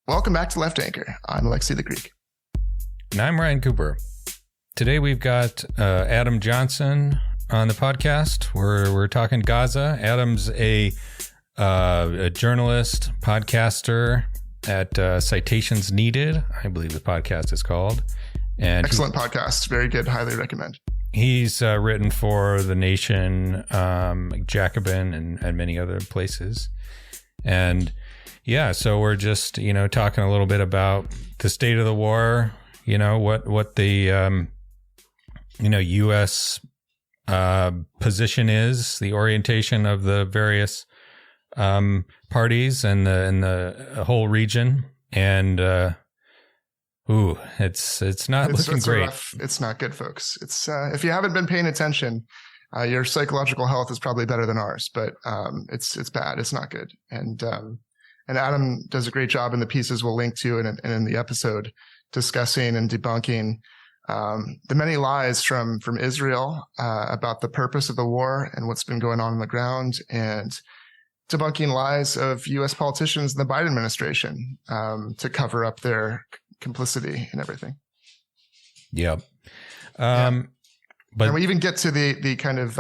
Welcome back to Left Anchor. I'm Alexi the Greek. And I'm Ryan Cooper. Today we've got Adam Johnson on the podcast. We're talking Gaza. Adam's a journalist, podcaster at Citations Needed, I believe the podcast is called. And excellent podcast. Very good. Highly recommend. He's written for The Nation, Jacobin, and many other places. And yeah, so we're just, talking a little bit about the state of the war, what the, U.S. Position is, the orientation of the various parties and the whole region. And, it's not looking great. It's not good, folks. It's if you haven't been paying attention, your psychological health is probably better than ours, but it's bad. It's not good. And Adam does a great job in the pieces we'll link to and in the episode discussing and debunking the many lies from Israel about the purpose of the war and what's been going on the ground, and debunking lies of U.S. politicians in the Biden administration to cover up their complicity and everything. Yep. But and we even get to the kind of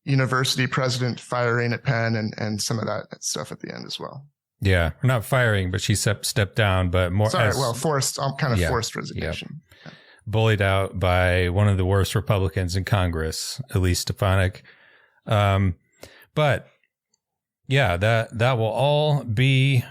university president firing at Penn and some of that stuff at the end as well. Yeah, not firing, but she stepped down, but more. Forced resignation. Yep. Yeah. Bullied out by one of the worst Republicans in Congress, Elise Stefanik. But yeah, that will all be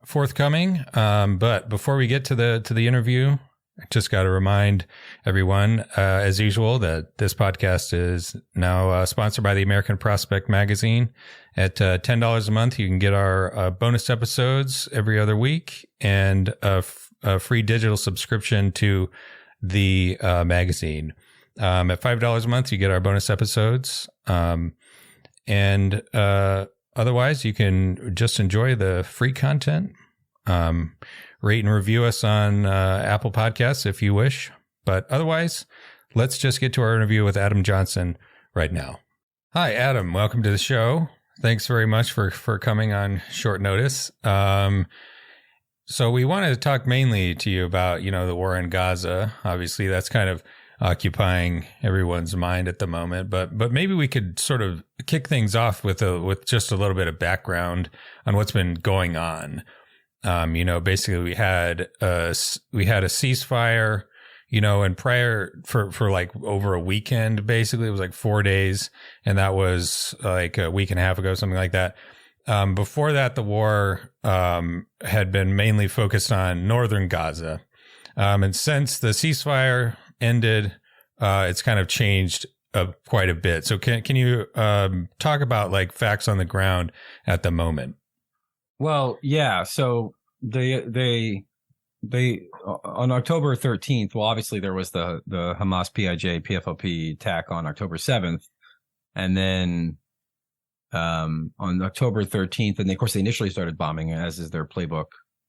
forthcoming. But before we get to the interview, I just got to remind everyone, as usual, that this podcast is now sponsored by the American Prospect magazine. At $10 a month, you can get our bonus episodes every other week and a free digital subscription to the magazine. At $5 a month, you get our bonus episodes. And otherwise, you can just enjoy the free content. Rate and review us on Apple Podcasts if you wish. But otherwise, let's just get to our interview with Adam Johnson right now. Hi, Adam. Welcome to the show. Thanks very much for coming on short notice. So we wanted to talk mainly to you about, the war in Gaza. Obviously, that's kind of occupying everyone's mind at the moment. But maybe we could sort of kick things off with just a little bit of background on what's been going on. Basically we had a ceasefire, and prior for like over a weekend, basically it was like 4 days. And that was like a week and a half ago, something like that. Before that, the war, had been mainly focused on northern Gaza. And since the ceasefire ended, it's kind of changed quite a bit. So can you, talk about like facts on the ground at the moment? Well, yeah. So they on October 13th. Well, obviously there was the Hamas PIJ PFLP attack on October 7th, and then on October 13th, and of course they initially started bombing, as is their playbook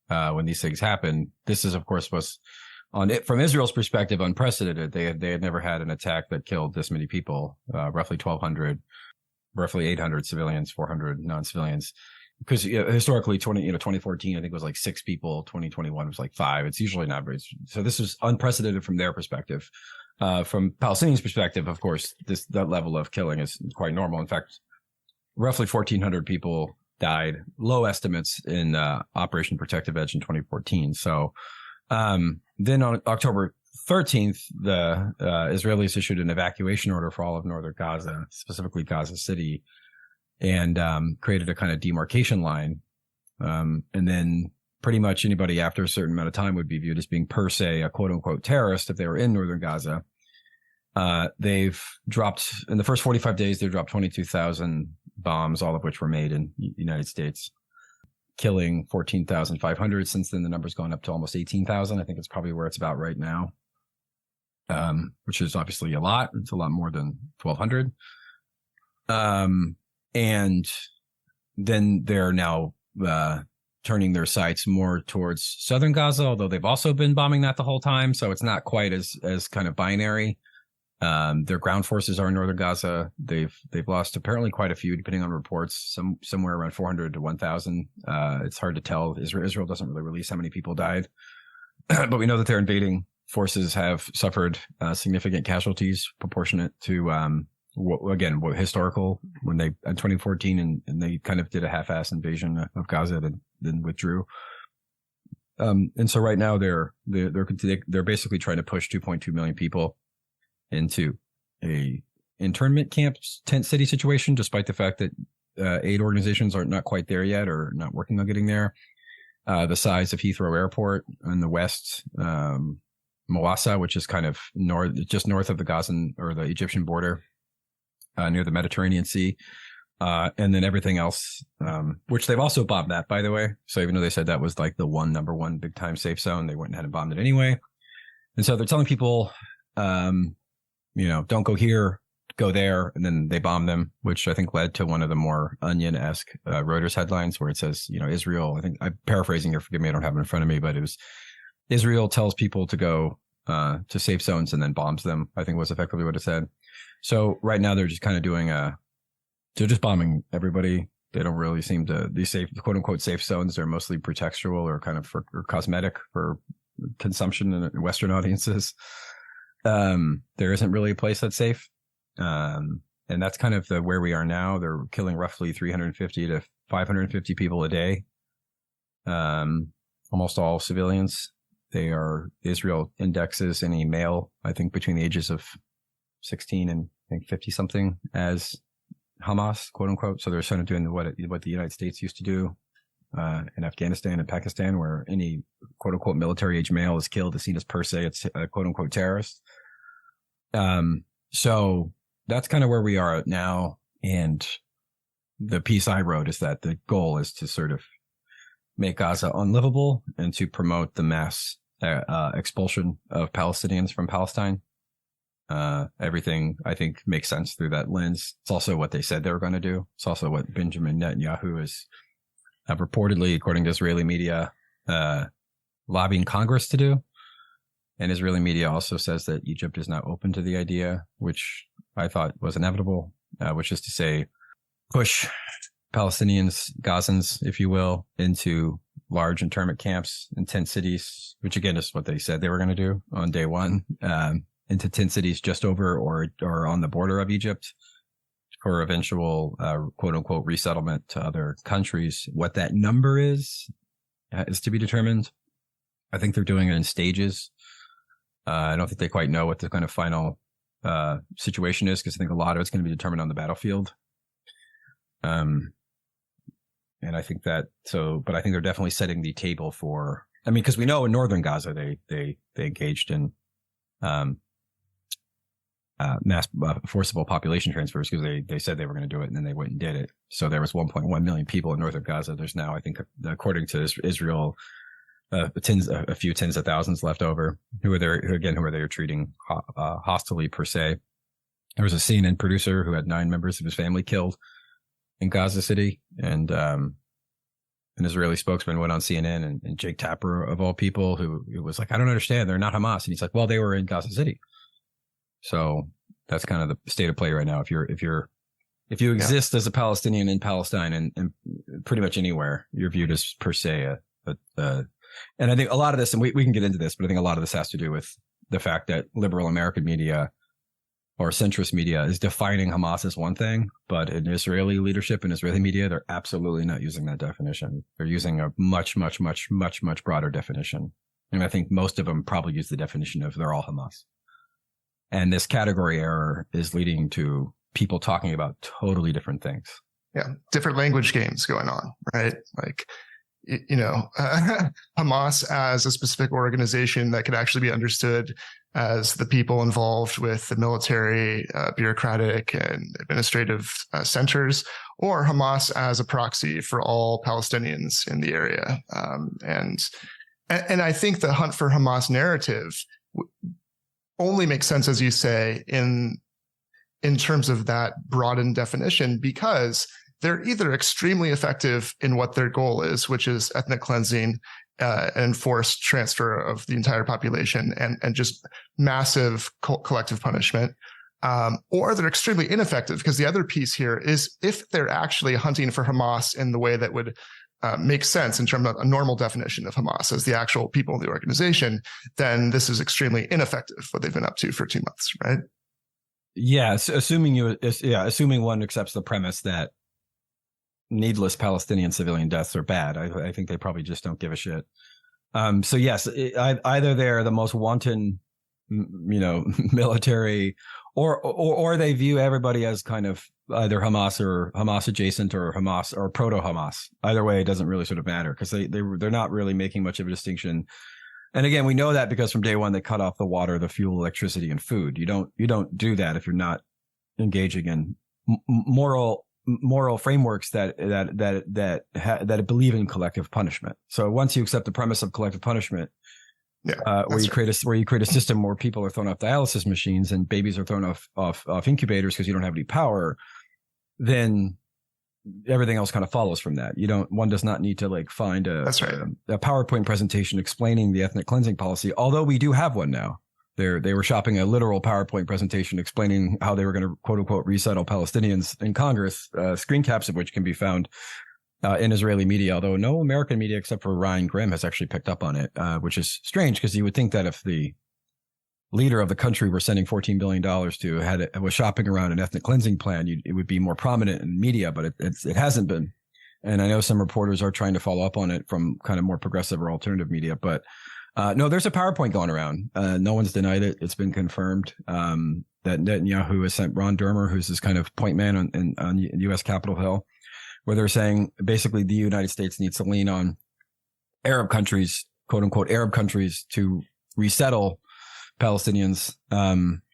when these things happen. This is, of course, was on it from Israel's perspective unprecedented. They had never had an attack that killed this many people, roughly 1,200, roughly 800 civilians, 400 non-civilians. Because historically, 2014, I think it was like 6 people. 2021 was like 5. It's usually not very. So this was unprecedented from their perspective. From Palestinians' perspective, of course, that level of killing is quite normal. In fact, roughly 1,400 people died. Low estimates in Operation Protective Edge in 2014. So then on October 13th, the Israelis issued an evacuation order for all of northern Gaza, specifically Gaza City, and created a kind of demarcation line. And then pretty much anybody after a certain amount of time would be viewed as being per se a quote unquote terrorist if they were in northern Gaza. They've dropped, in the first 45 days, they've dropped 22,000 bombs, all of which were made in the United States, killing 14,500. Since then, the number's gone up to almost 18,000. I think it's probably where it's about right now, which is obviously a lot. It's a lot more than 1,200. And then they're now turning their sights more towards southern Gaza, although they've also been bombing that the whole time. So it's not quite as kind of binary. Their ground forces are in northern Gaza. They've lost apparently quite a few, depending on reports. Somewhere around 400 to 1,000. It's hard to tell. Israel doesn't really release how many people died, but we know that their invading forces have suffered significant casualties proportionate to historical when they in 2014 and they kind of did a half-ass invasion of Gaza then withdrew. And so right now they're basically trying to push 2.2 million people into a internment camp tent city situation, despite the fact that aid organizations are not quite there yet or not working on getting there. The size of Heathrow Airport in the west, Mawassa, which is kind of just north of the Gazan or the Egyptian border, near the Mediterranean Sea. And then everything else, which they've also bombed that, by the way. So even though they said that was like the number one big time safe zone, they went ahead and bombed it anyway. And so they're telling people, don't go here, go there. And then they bombed them, which I think led to one of the more Onion-esque Reuters headlines where it says, Israel, I think I'm paraphrasing here, forgive me, I don't have it in front of me, but it was Israel tells people to go to safe zones and then bombs them, I think was effectively what it said. So right now they're just kind of doing they're just bombing everybody. They don't really seem to, these safe, quote unquote, safe zones, they're mostly pretextual or kind of or cosmetic for consumption in Western audiences. There isn't really a place that's safe. And that's kind of where we are now. They're killing roughly 350 to 550 people a day. Almost all civilians. Israel indexes any male, I think between the ages of 16 and I think 50 something as Hamas, quote unquote. So they're sort of doing what the United States used to do in Afghanistan and Pakistan, where any quote unquote military age male is killed is seen as per se it's a quote unquote terrorist. So that's kind of where we are now. And the piece I wrote is that the goal is to sort of make Gaza unlivable and to promote the mass expulsion of Palestinians from Palestine. Everything I think makes sense through that lens. It's also what they said they were going to do. It's also what Benjamin Netanyahu is reportedly, according to Israeli media, lobbying Congress to do. And Israeli media also says that Egypt is not open to the idea, which I thought was inevitable, which is to say, push Palestinians, Gazans, if you will, into large internment camps in tent cities, which again is what they said they were going to do on day one, into tent cities just over or on the border of Egypt for eventual, quote unquote, resettlement to other countries. What that number is to be determined. I think they're doing it in stages. I don't think they quite know what the kind of final situation is, because I think a lot of it's going to be determined on the battlefield. And I think but I think they're definitely setting the table for, because we know in northern Gaza, they engaged in, mass forcible population transfers because they said they were going to do it and then they went and did it. So there was 1.1 million people in northern Gaza. There's now, I think, according to Israel, a few tens of thousands left over who are they treating hostilely per se. There was a CNN producer who had 9 members of his family killed in Gaza City, and an Israeli spokesman went on CNN and Jake Tapper of all people, who was like, I don't understand, they're not Hamas, and he's like, well, they were in Gaza City. So that's kind of the state of play right now. If you exist as a Palestinian in Palestine and pretty much anywhere, you're viewed as per se and I think a lot of this, and we can get into this, but I think a lot of this has to do with the fact that liberal American media or centrist media is defining Hamas as one thing, but in Israeli leadership and Israeli media, they're absolutely not using that definition. They're using a much, much, much, much, much broader definition. And I think most of them probably use the definition of they're all Hamas. And this category error is leading to people talking about totally different things. Yeah. Different language games going on, right? Like, Hamas as a specific organization that could actually be understood as the people involved with the military, bureaucratic and administrative centers, or Hamas as a proxy for all Palestinians in the area. And I think the hunt for Hamas narrative only makes sense, as you say, in terms of that broadened definition, because they're either extremely effective in what their goal is, which is ethnic cleansing enforced transfer of the entire population and just massive collective punishment. Or they're extremely ineffective, because the other piece here is if they're actually hunting for Hamas in the way that would make sense in terms of a normal definition of Hamas as the actual people in the organization, then this is extremely ineffective, what they've been up to for 2 months, right? Yes, assuming one accepts the premise that needless Palestinian civilian deaths are bad. I think they probably just don't give a shit. So yes, either they're the most wanton, military, or they view everybody as kind of either Hamas or Hamas adjacent or Hamas or proto Hamas. Either way, it doesn't really sort of matter, because they're not really making much of a distinction. And again, we know that because from day one they cut off the water, the fuel, electricity, and food. You don't do that if you're not engaging in moral frameworks that believe in collective punishment. So once you accept the premise of collective punishment, where you create a system where people are thrown off dialysis machines and babies are thrown off incubators because you don't have any power, then everything else kind of follows from that. One does not need to find a PowerPoint presentation explaining the ethnic cleansing policy, although we do have one now. They were shopping a literal PowerPoint presentation explaining how they were going to quote unquote resettle Palestinians in Congress, screen caps of which can be found in Israeli media, although no American media except for Ryan Grimm has actually picked up on it, which is strange, because you would think that if the leader of the country we're sending $14 billion to was shopping around an ethnic cleansing plan, it would be more prominent in media, but it hasn't been. And I know some reporters are trying to follow up on it from kind of more progressive or alternative media, but no, there's a PowerPoint going around. No one's denied it. It's been confirmed that Netanyahu has sent Ron Dermer, who's this kind of point man on U.S. Capitol Hill, where they're saying basically the United States needs to lean on Arab countries, quote unquote, Arab countries, to resettle Palestinians,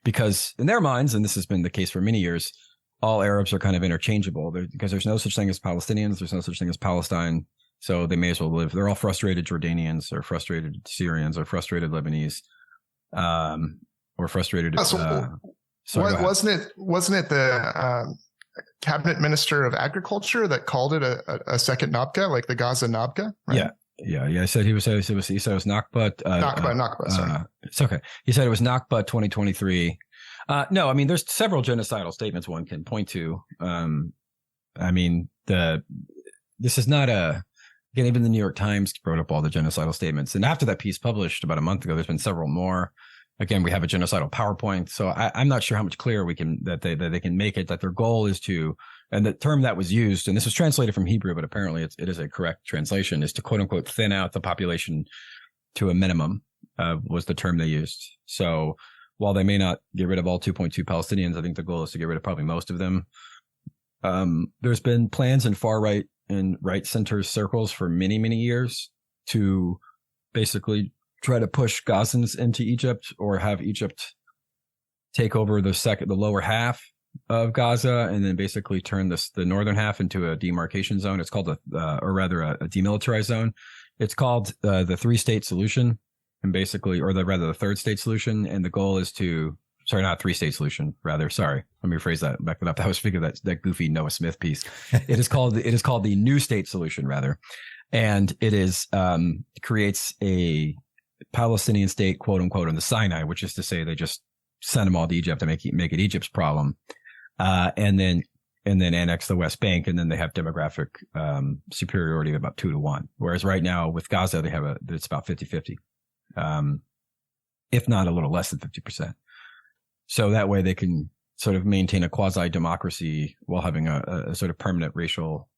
because in their minds, and this has been the case for many years, all Arabs are kind of interchangeable, because there's no such thing as Palestinians. There's no such thing as Palestine. So they may as well live. They're all frustrated Jordanians or frustrated Syrians or frustrated Lebanese, or frustrated. Wasn't it the cabinet minister of agriculture that called it a second Nakba, like the Gaza Nakba? Right? Yeah. He said he said it was Nakba. Nakba. Sorry, it's okay. He said it was Nakba 2023. No, I mean, there's several genocidal statements one can point to. This is not again, even the New York Times wrote up all the genocidal statements. And after that piece published about a month ago, there's been several more. Again, we have a genocidal PowerPoint. So I'm not sure how much clearer that they can make it, that their goal is to, and the term that was used, and this was translated from Hebrew, but apparently it is a correct translation, is to quote unquote thin out the population to a minimum, was the term they used. So while they may not get rid of all 2.2 Palestinians, I think the goal is to get rid of probably most of them. There's been plans in far right and right center circles for many, many years to basically try to push Gazans into Egypt, or have Egypt take over the lower half of Gaza, and then basically turn the northern half into a demarcation zone. It's called a demilitarized zone. It's called the three-state solution, and basically, the third state solution. And the goal is not three-state solution, rather. Sorry, let me rephrase that. Back that up. I was thinking that goofy Noah Smith piece. It is called the new state solution, rather, and it is creates a Palestinian state, quote unquote, on the Sinai, which is to say they just send them all to Egypt to make it Egypt's problem, and then annex the West Bank, and then they have demographic superiority of about 2-1. Whereas right now with Gaza, it's about 50-50, if not a little less than 50%. So that way they can sort of maintain a quasi democracy while having a sort of permanent racial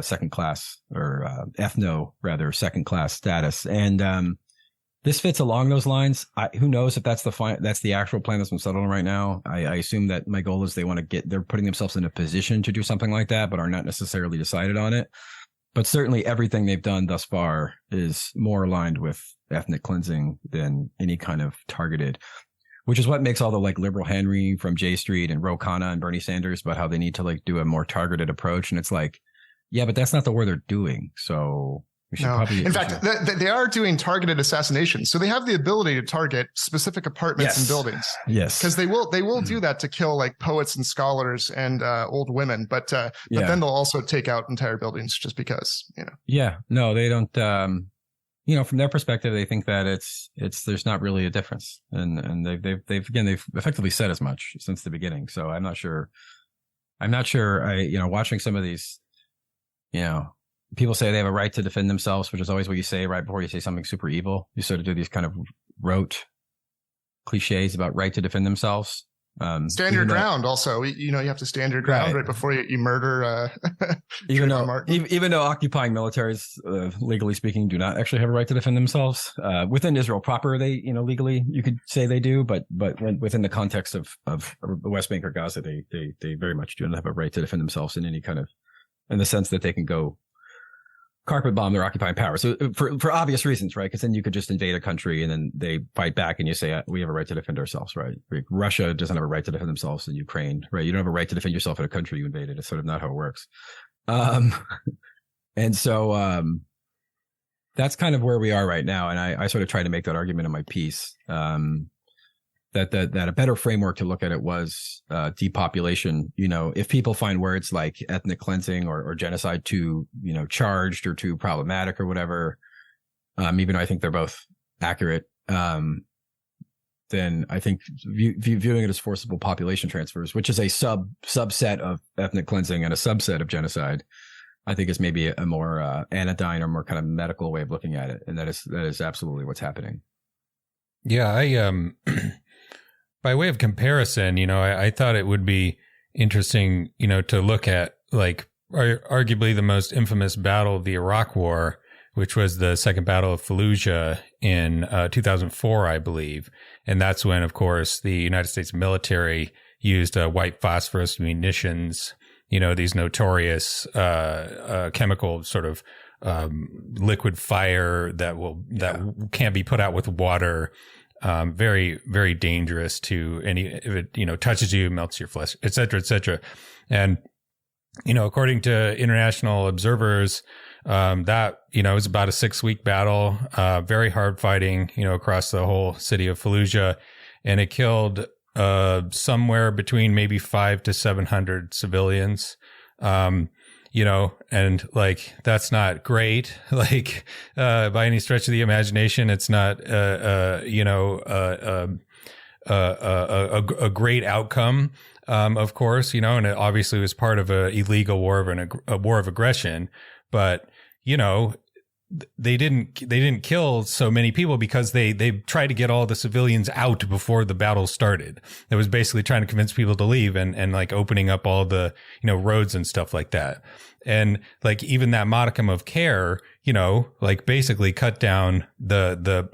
second class, or second class status. And this fits along those lines. Who knows if that's the actual plan that's been settled on right now. I assume that my goal is they're putting themselves in a position to do something like that, but are not necessarily decided on it. But certainly everything they've done thus far is more aligned with ethnic cleansing than any kind of targeted, which is what makes all the liberal Henry from J Street and Ro Khanna and Bernie Sanders about how they need to do a more targeted approach. And it's yeah, but that's not the word they're doing. So we should probably. In fact, they are doing targeted assassinations. So they have the ability to target specific apartments and buildings. Yes. Because they will do that to kill poets and scholars and old women. But then they'll also take out entire buildings just because, Yeah. No, they don't. from their perspective, they think that there's not really a difference, and they've effectively said as much since the beginning. So I'm not sure. Watching some of these, people say they have a right to defend themselves, which is always what you say right before you say something super evil. You sort of do these kind of rote cliches about right to defend themselves. Stand your ground. Also, you have to stand your ground right before you murder. even though occupying militaries, legally speaking, do not actually have a right to defend themselves within Israel proper, they legally you could say they do, but within the context of the West Bank or Gaza, they very much do not have a right to defend themselves in the sense that they can go carpet bomb their occupying power. So for obvious reasons, right? Because then you could just invade a country and then they fight back and you say, we have a right to defend ourselves, right? Like Russia doesn't have a right to defend themselves in Ukraine, right? You don't have a right to defend yourself in a country you invaded. It's sort of not how it works. And so that's kind of where we are right now. And I sort of try to make that argument in my piece. That a better framework to look at it was depopulation. If people find words like ethnic cleansing or genocide too, charged or too problematic or whatever, even though I think they're both accurate, then I think viewing it as forcible population transfers, which is a subset of ethnic cleansing and a subset of genocide, I think is maybe a more anodyne or more kind of medical way of looking at it. And that is absolutely what's happening. Yeah, I by way of comparison, I thought it would be interesting, to look at like arguably the most infamous battle of the Iraq War, which was the Second Battle of Fallujah in 2004, I believe. And that's when, of course, the United States military used white phosphorus munitions, these notorious chemical sort of liquid fire that can't be put out with water. Very, very dangerous to if it, touches you, melts your flesh, et cetera, et cetera. And, according to international observers, that, was about a 6-week battle, very hard fighting, across the whole city of Fallujah. And it killed, somewhere between maybe 500 to 700 civilians. And like, that's not great. Like, by any stretch of the imagination, it's not, a great outcome. Of course, and it obviously was part of a illegal war a war of aggression, but, they didn't kill so many people because they tried to get all the civilians out before the battle started. It was basically trying to convince people to leave and like opening up all the, roads and stuff like that. And like even that modicum of care, like basically cut down the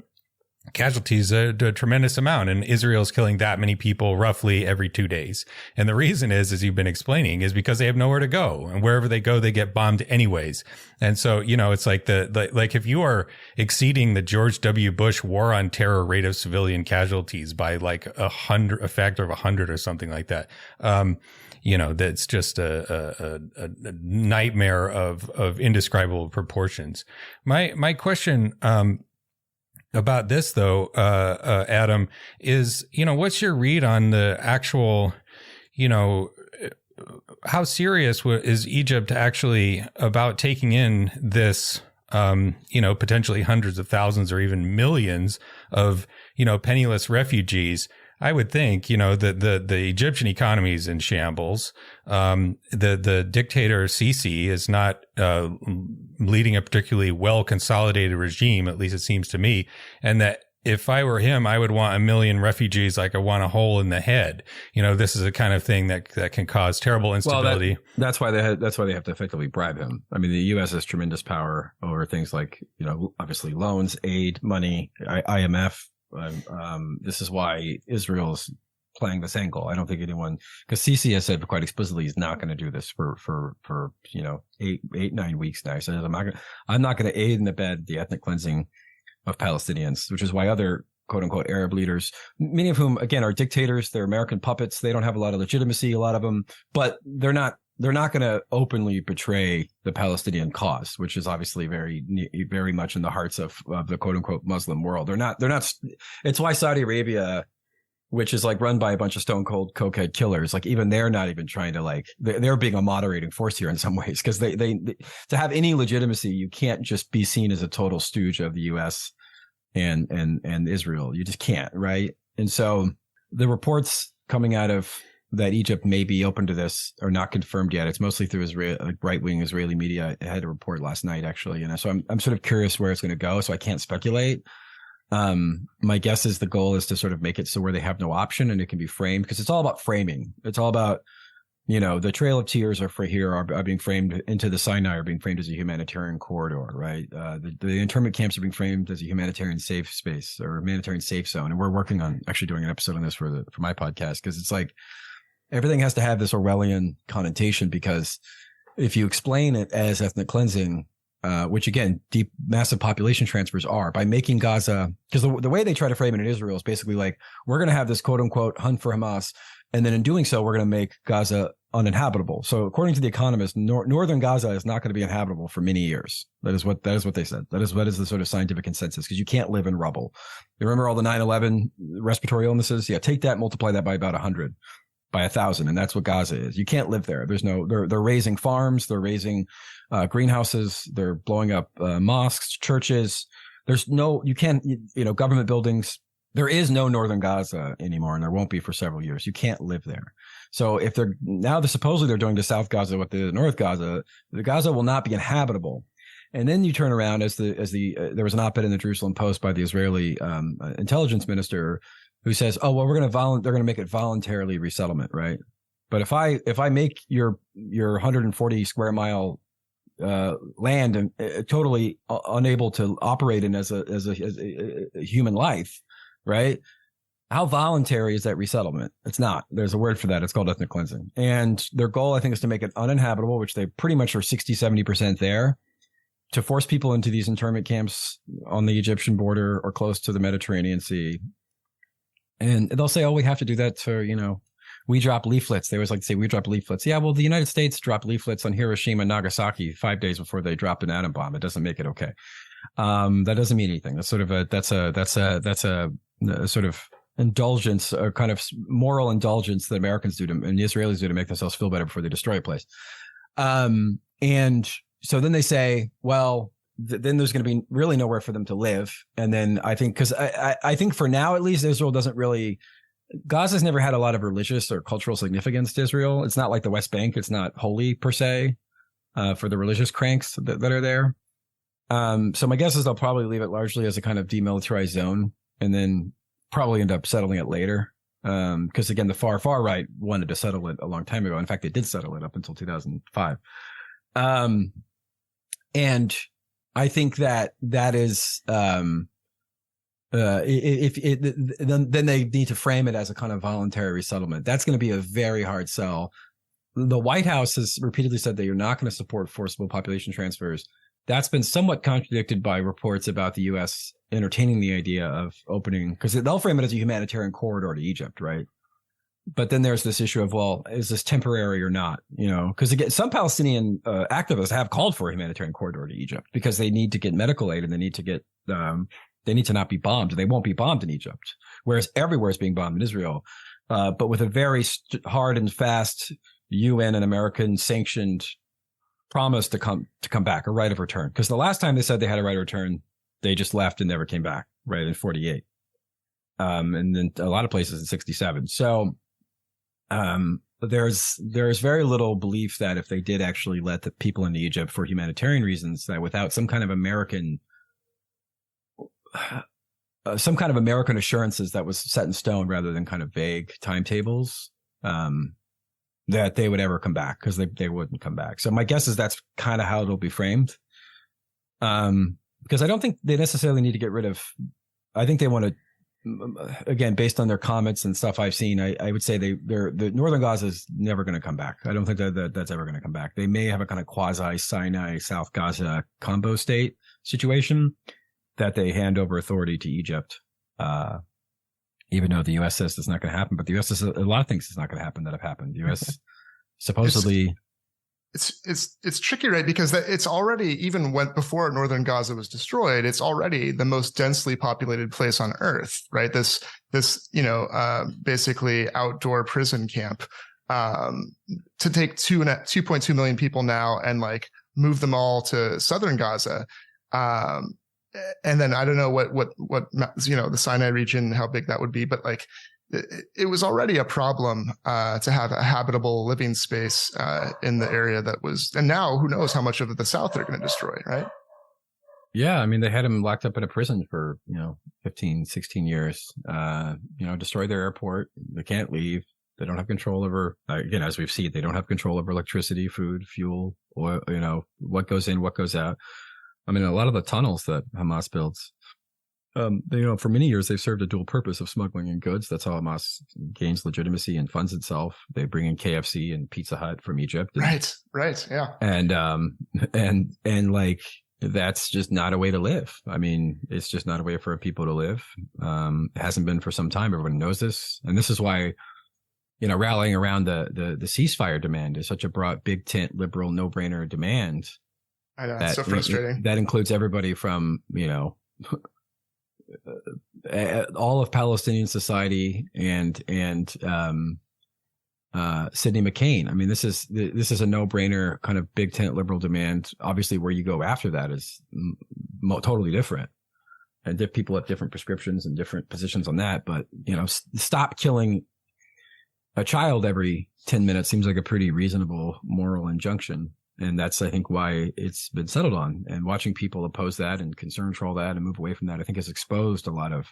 casualties a tremendous amount. And Israel's killing that many people roughly every 2 days. And the reason is, as you've been explaining, is because they have nowhere to go. And wherever they go, they get bombed anyways. And so, it's like like if you are exceeding the George W. Bush war on terror rate of civilian casualties by like a factor of 100 or something like that, that's just a nightmare of indescribable proportions. My question, about this though, Adam, is, what's your read on the actual, how serious is Egypt actually about taking in this, potentially hundreds of thousands or even millions of, penniless refugees? I would think, that the Egyptian economy is in shambles. The dictator Sisi is not leading a particularly well consolidated regime, at least it seems to me. And that if I were him, I would want 1 million refugees like I want a hole in the head. This is the kind of thing that can cause terrible instability. Well, that's why they have to effectively bribe him. I mean, the U.S. has tremendous power over things like, obviously loans, aid, money, IMF. This is why Israel's playing this angle. I don't think anyone, because Sisi has said quite explicitly he's not going to do this for 8-9 weeks now. He says I'm not going to aid and abet the ethnic cleansing of Palestinians, which is why other quote unquote Arab leaders, many of whom again are dictators, they're American puppets, they don't have a lot of legitimacy, a lot of them, but they're not going to openly betray the Palestinian cause, which is obviously very, very much in the hearts of the quote unquote Muslim world. They're not, it's why Saudi Arabia which is like run by a bunch of stone cold cokehead killers. Like even they're not even trying to like, they're being a moderating force here in some ways, because they to have any legitimacy, you can't just be seen as a total stooge of the US and Israel. You just can't. Right. And so the reports coming out of that Egypt may be open to this are not confirmed yet. It's mostly through Israel, like right-wing Israeli media. I had a report last night, actually. And so I'm sort of curious where it's going to go. So I can't speculate. My guess is the goal is to sort of make it so where they have no option and it can be framed, because it's all about framing. It's all about, the Trail of Tears are being framed into the Sinai, are being framed as a humanitarian corridor, right? The internment camps are being framed as a humanitarian safe space or humanitarian safe zone. And we're working on actually doing an episode on this for my podcast, because it's like everything has to have this Orwellian connotation, because if you explain it as ethnic cleansing, which again, deep, massive population transfers are, by making Gaza, because the way they try to frame it in Israel is basically like, we're going to have this quote unquote hunt for Hamas. And then in doing so, we're going to make Gaza uninhabitable. So according to The Economist, northern Gaza is not going to be inhabitable for many years. That is what they said. That is the sort of scientific consensus, because you can't live in rubble. You remember all the 9/11 respiratory illnesses? Yeah. Take that, multiply that by about 100. By 1,000, and that's what Gaza is. You can't live there. They're raising farms, they're raising greenhouses, they're blowing up mosques, churches. Government buildings. There is no northern Gaza anymore, and there won't be for several years. You can't live there. So if they're supposedly doing to South Gaza what the North Gaza, the Gaza will not be inhabitable. And then you turn around there was an op-ed in the Jerusalem Post by the Israeli intelligence minister, who says, "Oh well, they're going to make it voluntarily resettlement, right? But if I make your 140 square mile land and totally unable to operate in as a human life, right? How voluntary is that resettlement? It's not. There's a word for that. It's called ethnic cleansing. And their goal, I think, is to make it uninhabitable, which they pretty much are 60-70% there, to force people into these internment camps on the Egyptian border or close to the Mediterranean Sea." And they'll say, "Oh, we have to do that to, we drop leaflets." They always like to say, "We drop leaflets." Yeah, well, the United States dropped leaflets on Hiroshima and Nagasaki 5 days before they dropped an atom bomb. It doesn't make it okay. That doesn't mean anything. That's sort of a sort of indulgence, or kind of moral indulgence that Americans do and the Israelis do to make themselves feel better before they destroy a place. And so then they say, well, then there's going to be really nowhere for them to live. And then I think, because I think for now, at least, Israel doesn't really, Gaza's never had a lot of religious or cultural significance to Israel. It's not like the West Bank. It's not holy per se for the religious cranks that are there. So my guess is they'll probably leave it largely as a kind of demilitarized zone, and then probably end up settling it later. Because again, the far right wanted to settle it a long time ago. In fact, they did settle it up until 2005. And I think that is, then they need to frame it as a kind of voluntary resettlement. That's going to be a very hard sell. The White House has repeatedly said that you're not going to support forcible population transfers. That's been somewhat contradicted by reports about the U.S. entertaining the idea of opening, because they'll frame it as a humanitarian corridor to Egypt, right? But then there's this issue of, well, is this temporary or not? Because again, some Palestinian activists have called for a humanitarian corridor to Egypt because they need to get medical aid and they need to get they need to not be bombed. They won't be bombed in Egypt, whereas everywhere is being bombed in Israel, but with a very hard and fast UN and American sanctioned promise to come back, a right of return. Because the last time they said they had a right of return, they just left and never came back, right, in 48. And then a lot of places in 67. So there's very little belief that if they did actually let the people into Egypt for humanitarian reasons, that without some kind of American assurances that was set in stone rather than kind of vague timetables, that they would ever come back, because they wouldn't come back. So my guess is that's kind of how it'll be framed. Because I don't think they necessarily need to get rid of, I think they want to, again, based on their comments and stuff I've seen, I would say the northern Gaza is never going to come back. I don't think that's ever going to come back. They may have a kind of quasi Sinai South Gaza combo state situation that they hand over authority to Egypt, even though the U.S. says it's not going to happen. But the U.S. says a lot of things is not going to happen that have happened. The U.S. supposedly it's tricky, right? Because it's already, even when before northern Gaza was destroyed, it's already the most densely populated place on earth, right? This basically outdoor prison camp, to take 2.2 million people now and like move them all to southern Gaza. And then I don't know what the Sinai region, how big that would be, but like it was already a problem to have a habitable living space in the area that was, and now who knows how much of the south they're going to destroy, right? Yeah, I mean, they had him locked up in a prison for 15, 16 years. Destroyed their airport. They can't leave. They don't have control over, again, as we've seen, they don't have control over electricity, food, fuel, oil, what goes in, what goes out. I mean, a lot of the tunnels that Hamas builds, for many years, they've served a dual purpose of smuggling in goods. That's how Hamas gains legitimacy and funds itself. They bring in KFC and Pizza Hut from Egypt. Right. Yeah. And like, that's just not a way to live. I mean, it's just not a way for people to live. It hasn't been for some time. Everyone knows this. And this is why, rallying around the ceasefire demand is such a broad, big tent, liberal, no-brainer demand. I know, it's so frustrating. That includes everybody from, all of Palestinian society and Sidney McCain. I mean, this is a no-brainer kind of big tent liberal demand. Obviously, where you go after that is totally different, and people have different prescriptions and different positions on that. But stop killing a child every 10 minutes seems like a pretty reasonable moral injunction. And that's, I think, why it's been settled on. And watching people oppose that and concern control that and move away from that, I think, has exposed a lot of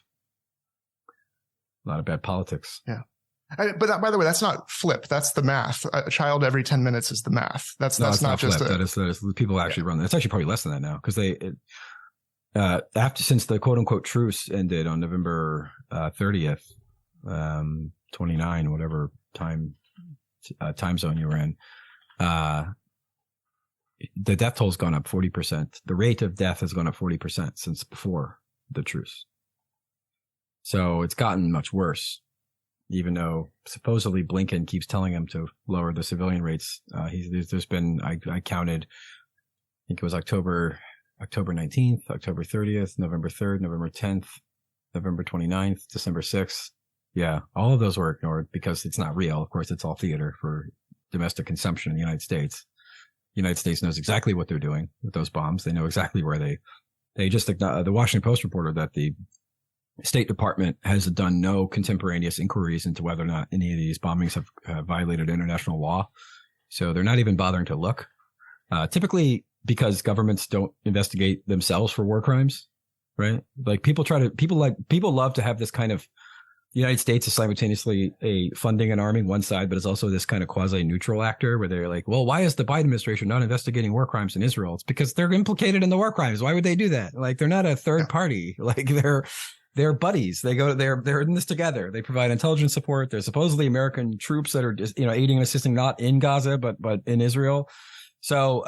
bad politics. Yeah. But that, by the way, that's not flip. That's the math. A child every 10 minutes is the math. That's not just flip. That is people actually run that. It's actually probably less than that now, because since the quote unquote truce ended on November 30th, 29, whatever time zone you were in, the death toll has gone up 40%. The rate of death has gone up 40% since before the truce. So it's gotten much worse, even though supposedly Blinken keeps telling him to lower the civilian rates. There's been, I counted, I think it was October 19th, October 30th, November 3rd, November 10th, November 29th, December 6th. Yeah, all of those were ignored because it's not real. Of course, it's all theater for domestic consumption in the United States. The United States knows exactly what they're doing with those bombs. They know exactly where they just, the Washington Post reported that the State Department has done no contemporaneous inquiries into whether or not any of these bombings have violated international law. So they're not even bothering to look. Typically because governments don't investigate themselves for war crimes, right? Like people love to have this kind of, the United States is simultaneously funding and arming one side, but it's also this kind of quasi-neutral actor where they're like, well, why is the Biden administration not investigating war crimes in Israel? It's because they're implicated in the war crimes. Why would they do that? Like, they're not a third party. Like, they're buddies. They're in this together. They provide intelligence support. There's supposedly American troops that are just, aiding and assisting, not in Gaza, but in Israel. So,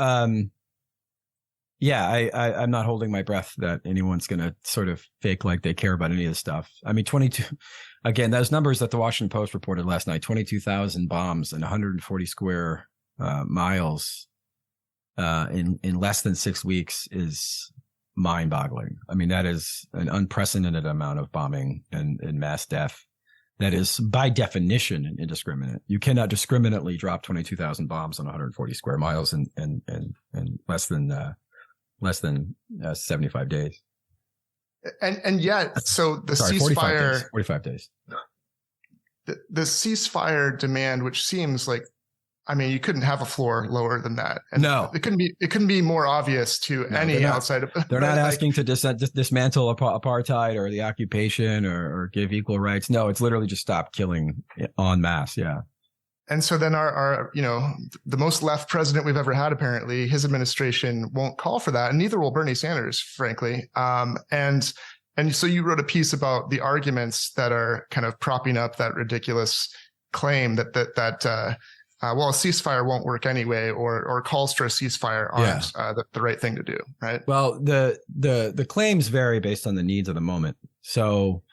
yeah, I'm not holding my breath that anyone's going to sort of fake like they care about any of this stuff. I mean, 22, again, those numbers that the Washington Post reported last night, 22,000 bombs and 140 square miles in less than 6 weeks is mind boggling. I mean, that is an unprecedented amount of bombing and mass death. That is by definition indiscriminate. You cannot discriminately drop 22,000 bombs on 140 square miles in less than 75 days. And yet, so the ceasefire, 45 days. The ceasefire demand, which seems like, I mean, you couldn't have a floor lower than that. And no, it couldn't be more obvious to any outside of. They're not asking to dismantle apartheid or the occupation or give equal rights. No, it's literally just stop killing en masse. Yeah. And so then our the most left president we've ever had, apparently, his administration won't call for that, and neither will Bernie Sanders, frankly. And so you wrote a piece about the arguments that are kind of propping up that ridiculous claim that a ceasefire won't work anyway, or calls for a ceasefire aren't the right thing to do, right? Well, the claims vary based on the needs of the moment. So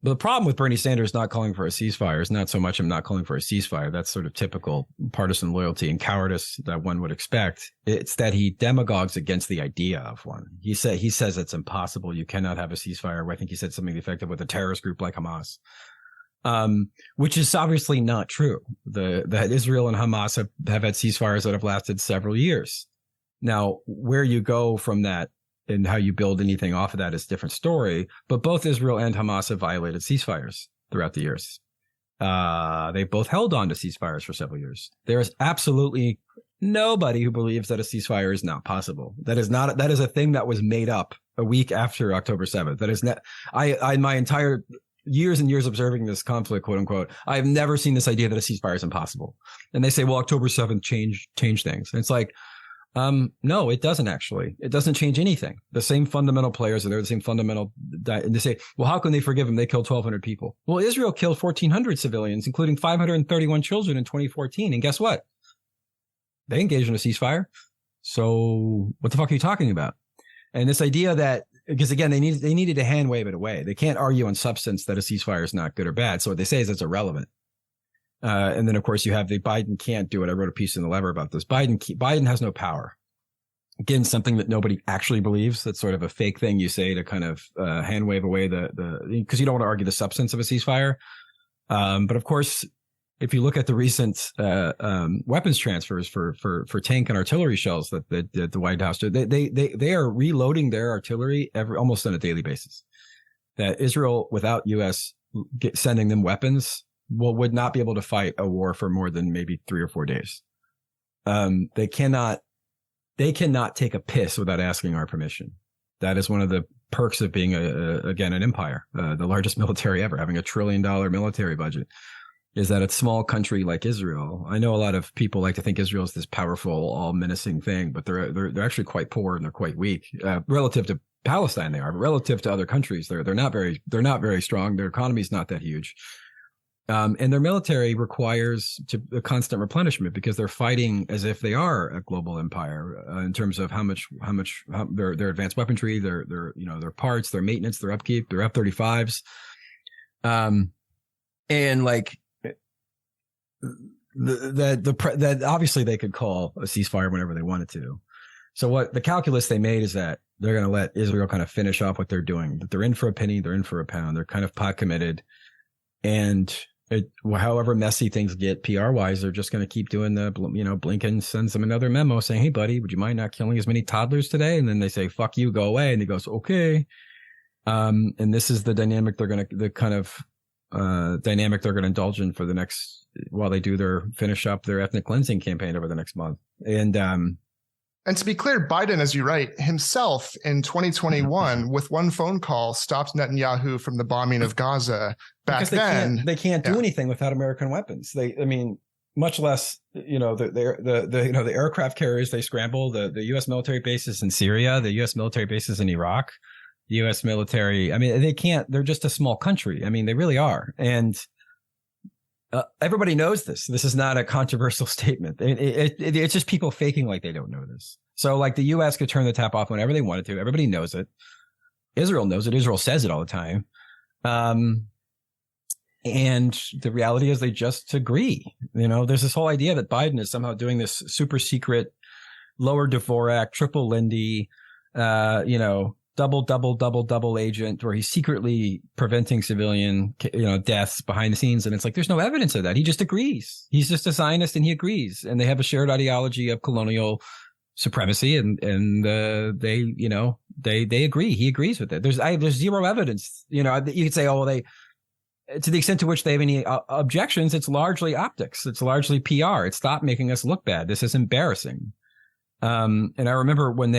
But the problem with Bernie Sanders not calling for a ceasefire is not so much him not calling for a ceasefire. That's sort of typical partisan loyalty and cowardice that one would expect. It's that he demagogues against the idea of one. He says it's impossible. You cannot have a ceasefire. I think he said something effective with a terrorist group like Hamas, which is obviously not true. That Israel and Hamas have had ceasefires that have lasted several years. Now, where you go from that and how you build anything off of that is a different story. But both Israel and Hamas have violated ceasefires throughout the years. They both held on to ceasefires for several years. There is absolutely nobody who believes that a ceasefire is not possible. That is a thing that was made up a week after October 7th. That is not, my entire years and years observing this conflict, quote unquote, I've never seen this idea that a ceasefire is impossible. And they say, well, October 7th changed things. And it's like, no, it doesn't actually. It doesn't change anything. The same fundamental players are there, the same fundamental. And they say, well, how can they forgive them? They killed 1,200 people. Well, Israel killed 1,400 civilians, including 531 children in 2014. And guess what? They engaged in a ceasefire. So what the fuck are you talking about? And this idea that, because again, they needed to hand wave it away. They can't argue on substance that a ceasefire is not good or bad. So what they say is it's irrelevant. And then, of course, you have the Biden can't do it. I wrote a piece in the Lever about this. Biden has no power. Again, something that nobody actually believes. That's sort of a fake thing you say to kind of hand wave away because you don't want to argue the substance of a ceasefire. But of course, if you look at the recent weapons transfers for tank and artillery shells that the White House did, they are reloading their artillery almost on a daily basis. That Israel, without U.S. sending them weapons, would not be able to fight a war for more than maybe 3 or 4 days. They cannot take a piss without asking our permission. That is one of the perks of being an empire, the largest military ever, having $1 trillion military budget, is that a small country like Israel. I know a lot of people like to think Israel is this powerful, all menacing thing, but they're actually quite poor and they're quite weak relative to Palestine. They are, but relative to other countries. They're not very strong. Their economy is not that huge. And their military requires a constant replenishment because they're fighting as if they are a global empire in terms of how much their advanced weaponry, their parts, their maintenance, their upkeep, their F-35s, and like that obviously they could call a ceasefire whenever they wanted to. So what the calculus they made is that they're going to let Israel kind of finish off what they're doing. That they're in for a penny, they're in for a pound. They're kind of pot committed, and however messy things get PR wise, they're just going to keep doing Blinken sends them another memo saying, hey buddy, would you mind not killing as many toddlers today? And then they say, fuck you, go away. And he goes, okay. And this is the dynamic they're going to indulge in for the next, while they finish up their ethnic cleansing campaign over the next month. And to be clear, Biden, as you write, himself in 2021, with one phone call, stopped Netanyahu from the bombing of Gaza. Back then, they can't do anything without American weapons. Much less, the aircraft carriers they scramble, the U.S. military bases in Syria, the U.S. military bases in Iraq, the U.S. military. They can't. They're just a small country. They really are, and everybody knows this. This is not a controversial statement. It's just people faking like they don't know this. So like the U.S. could turn the tap off whenever they wanted to. Everybody knows it. Israel knows it. Israel says it all the time. And the reality is they just agree. There's this whole idea that Biden is somehow doing this super secret, lower Dvorak, triple Lindy, double agent where he's secretly preventing civilian, deaths behind the scenes. And it's like, there's no evidence of that. He just agrees. He's just a Zionist and he agrees. And they have a shared ideology of colonial supremacy. And they agree. He agrees with it. There's zero evidence. You could say, to the extent to which they have any objections, it's largely optics. It's largely PR. It's stop making us look bad. This is embarrassing. And I remember when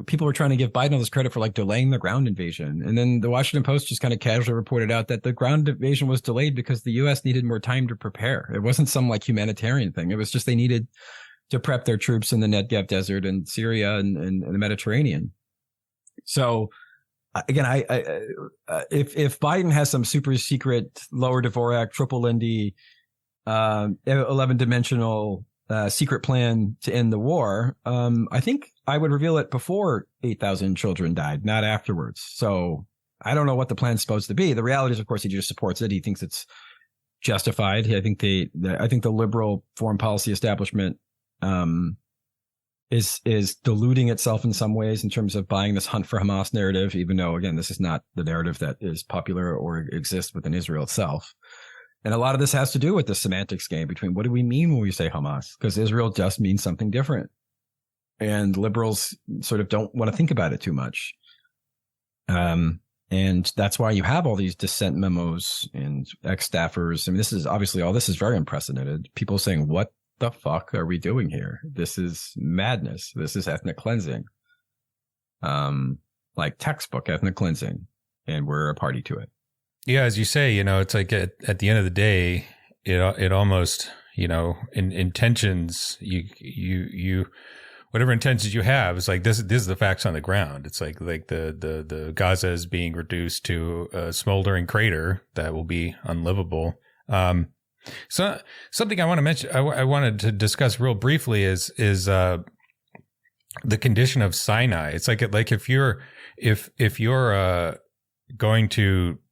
people were trying to give Biden all this credit for like delaying the ground invasion. And then the Washington Post just kind of casually reported out that the ground invasion was delayed because the U.S. needed more time to prepare. It wasn't some like humanitarian thing. It was just they needed to prep their troops in the Negev Desert and Syria and the Mediterranean. So again, if Biden has some super secret lower Dvorak, triple Lindy, 11-dimensional secret plan to end the war, I think I would reveal it before 8,000 children died, not afterwards. So I don't know what the plan's supposed to be. The reality is, of course, he just supports it. He thinks it's justified. I think the liberal foreign policy establishment is deluding itself in some ways in terms of buying this hunt for Hamas narrative, even though, again, this is not the narrative that is popular or exists within Israel itself. And a lot of this has to do with the semantics game between what do we mean when we say Hamas? Because Israel just means something different. And liberals sort of don't want to think about it too much. And that's why you have all these dissent memos and ex-staffers. I mean, this is obviously all this is very unprecedented. People saying, what the fuck are we doing here? This is madness. This is ethnic cleansing. Like textbook ethnic cleansing. And we're a party to it. Yeah, as you say, it's like at the end of the day, it almost, intentions, you whatever intentions you have, it's like this is the facts on the ground. It's like the Gaza is being reduced to a smoldering crater that will be unlivable. So something I want to mention, I wanted to discuss real briefly is the condition of Sinai. It's like if you're going to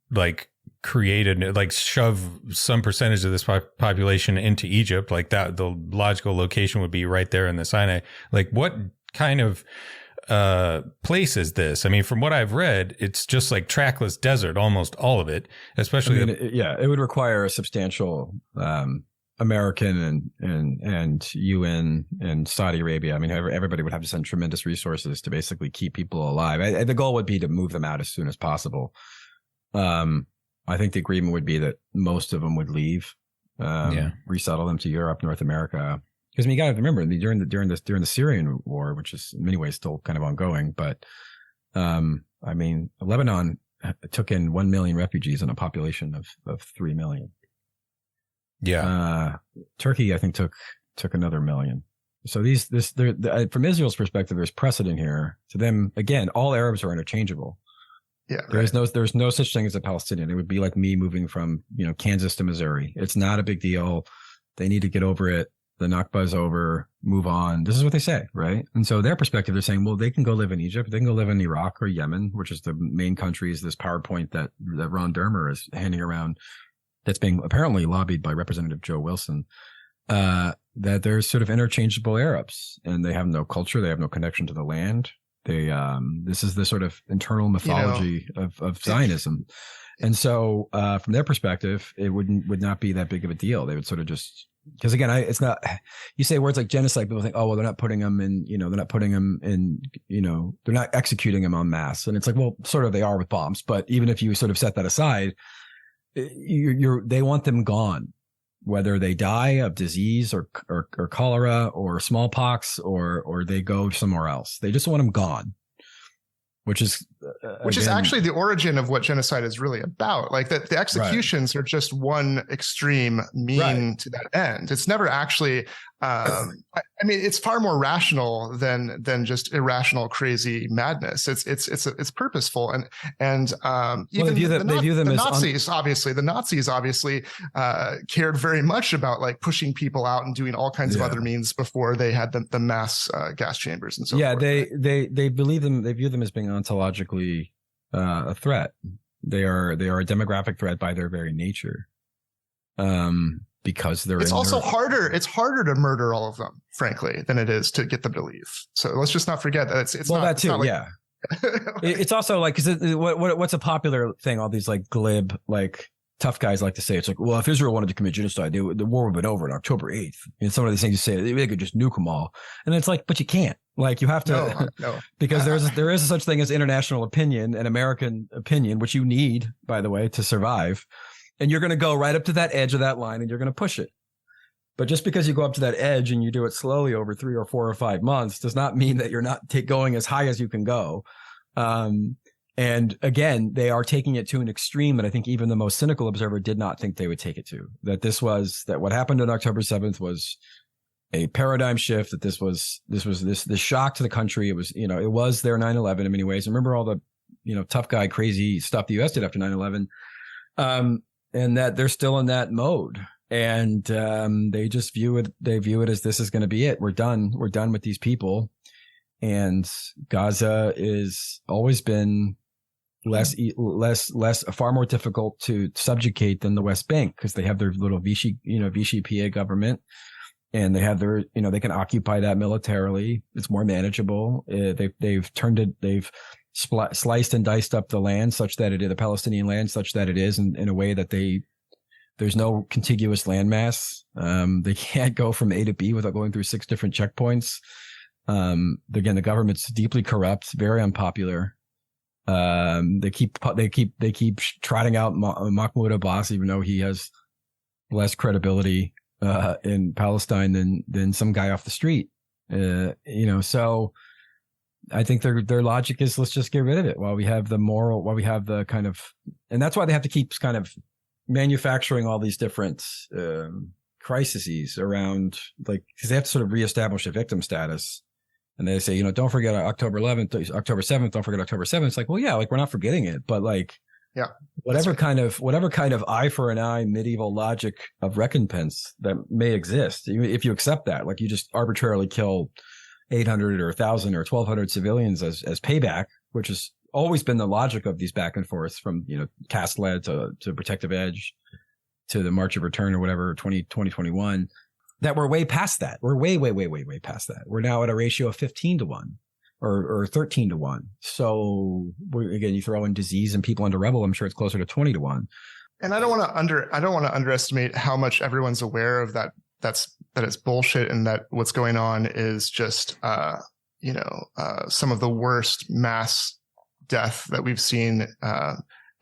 create shove some percentage of this population into Egypt, like that, the logical location would be right there in the Sinai. Like, what kind of place is this? I mean, from what I've read, it's just like trackless desert, almost all of it, especially. It would require a substantial American and UN and Saudi Arabia. I mean, everybody would have to send tremendous resources to basically keep people alive. The goal would be to move them out as soon as possible. I think the agreement would be that most of them would leave, resettle them to Europe, North America. Because you got to remember during the Syrian war, which is in many ways still kind of ongoing, but Lebanon took in 1 million refugees on a population of 3 million. Yeah. Turkey, I think, took another million. So from Israel's perspective, there's precedent here. To them, again, all Arabs are interchangeable. Yeah, there's no such thing as a Palestinian. It would be like me moving from Kansas to Missouri. It's not a big deal. They need to get over it. The Nakba is over. Move on. This is what they say, right? And so their perspective, they're saying, well, they can go live in Egypt. They can go live in Iraq or Yemen, which is the main countries. This PowerPoint that Ron Dermer is handing around, that's being apparently lobbied by Representative Joe Wilson. That they're sort of interchangeable Arabs, and they have no culture. They have no connection to the land. This is the sort of internal mythology of Zionism. And so, from their perspective, it would not be that big of a deal. They would sort of just, because again, it's not, you say words like genocide, people think, oh, well, they're not putting them in, they're not executing them en masse. And it's like, well, sort of they are with bombs, but even if you sort of set that aside, they want them gone. Whether they die of disease or cholera or smallpox or they go somewhere else, they just want them gone. Which is actually the origin of what genocide is really about. Like that, the executions are just one extreme mean to that end. It's never actually. It's far more rational than just irrational, crazy madness. It's purposeful and even the Nazis obviously cared very much about like pushing people out and doing all kinds of other means before they had the mass gas chambers and so forth. They believe them. They view them as being ontologically a threat. They are a demographic threat by their very nature. Because it's also harder. It's harder to murder all of them, frankly, than it is to get them to leave. So let's just not forget that it's well, not that too. Not like, yeah, it's also like because what's a popular thing? All these like glib, like tough guys like to say. It's like, well, if Israel wanted to commit genocide, the war would have been over on October 8th. And some of these things you say they could just nuke them all, and it's like, but you can't. Like you have to, no. Because there is such thing as international opinion and American opinion, which you need, by the way, to survive. And you're going to go right up to that edge of that line and you're going to push it. But just because you go up to that edge and you do it slowly over 3 or 4 or 5 months does not mean that you're not going as high as you can go. And again, they are taking it to an extreme that I think even the most cynical observer did not think they would take it to. That what happened on October 7th was a paradigm shift, that this was this shock to the country. It was, it was their 9/11 in many ways. Remember all the, tough guy, crazy stuff the US did after 9/11. And that they're still in that mode, and they just view it as this is going to be it. We're done with these people, and Gaza is always been far more difficult to subjugate than the West Bank, because they have their little Vichy PA government, and they have their, they can occupy that militarily. It's more manageable. They've sliced and diced up the land such that the Palestinian land such that it is in a way that there's no contiguous landmass. They can't go from A to B without going through 6 different checkpoints. Again, the government's deeply corrupt, very unpopular. They keep trotting out Mahmoud Abbas, even though he has less credibility in Palestine than some guy off the street. So I think their logic is, let's just get rid of it while we have the kind of, and that's why they have to keep kind of manufacturing all these different crises around, like, because they have to sort of reestablish a victim status. And they say, don't forget October 11th, October 7th, don't forget October 7th. It's like, well, yeah, like, we're not forgetting it, but like, yeah, whatever kind of eye for an eye medieval logic of recompense that may exist, if you accept that, like, you just arbitrarily kill 800 or 1,000 or 1,200 civilians as payback, which has always been the logic of these back and forths, from Cast Lead to Protective Edge to the March of Return or whatever, 2021. That we're way past that. We're way past that. We're now at a ratio of 15 to 1 or 13 to 1. So again, you throw in disease and people into rebel, I'm sure it's closer to 20 to 1. And I don't want to underestimate how much everyone's aware of that. That it's bullshit, and that what's going on is just, some of the worst mass death that we've seen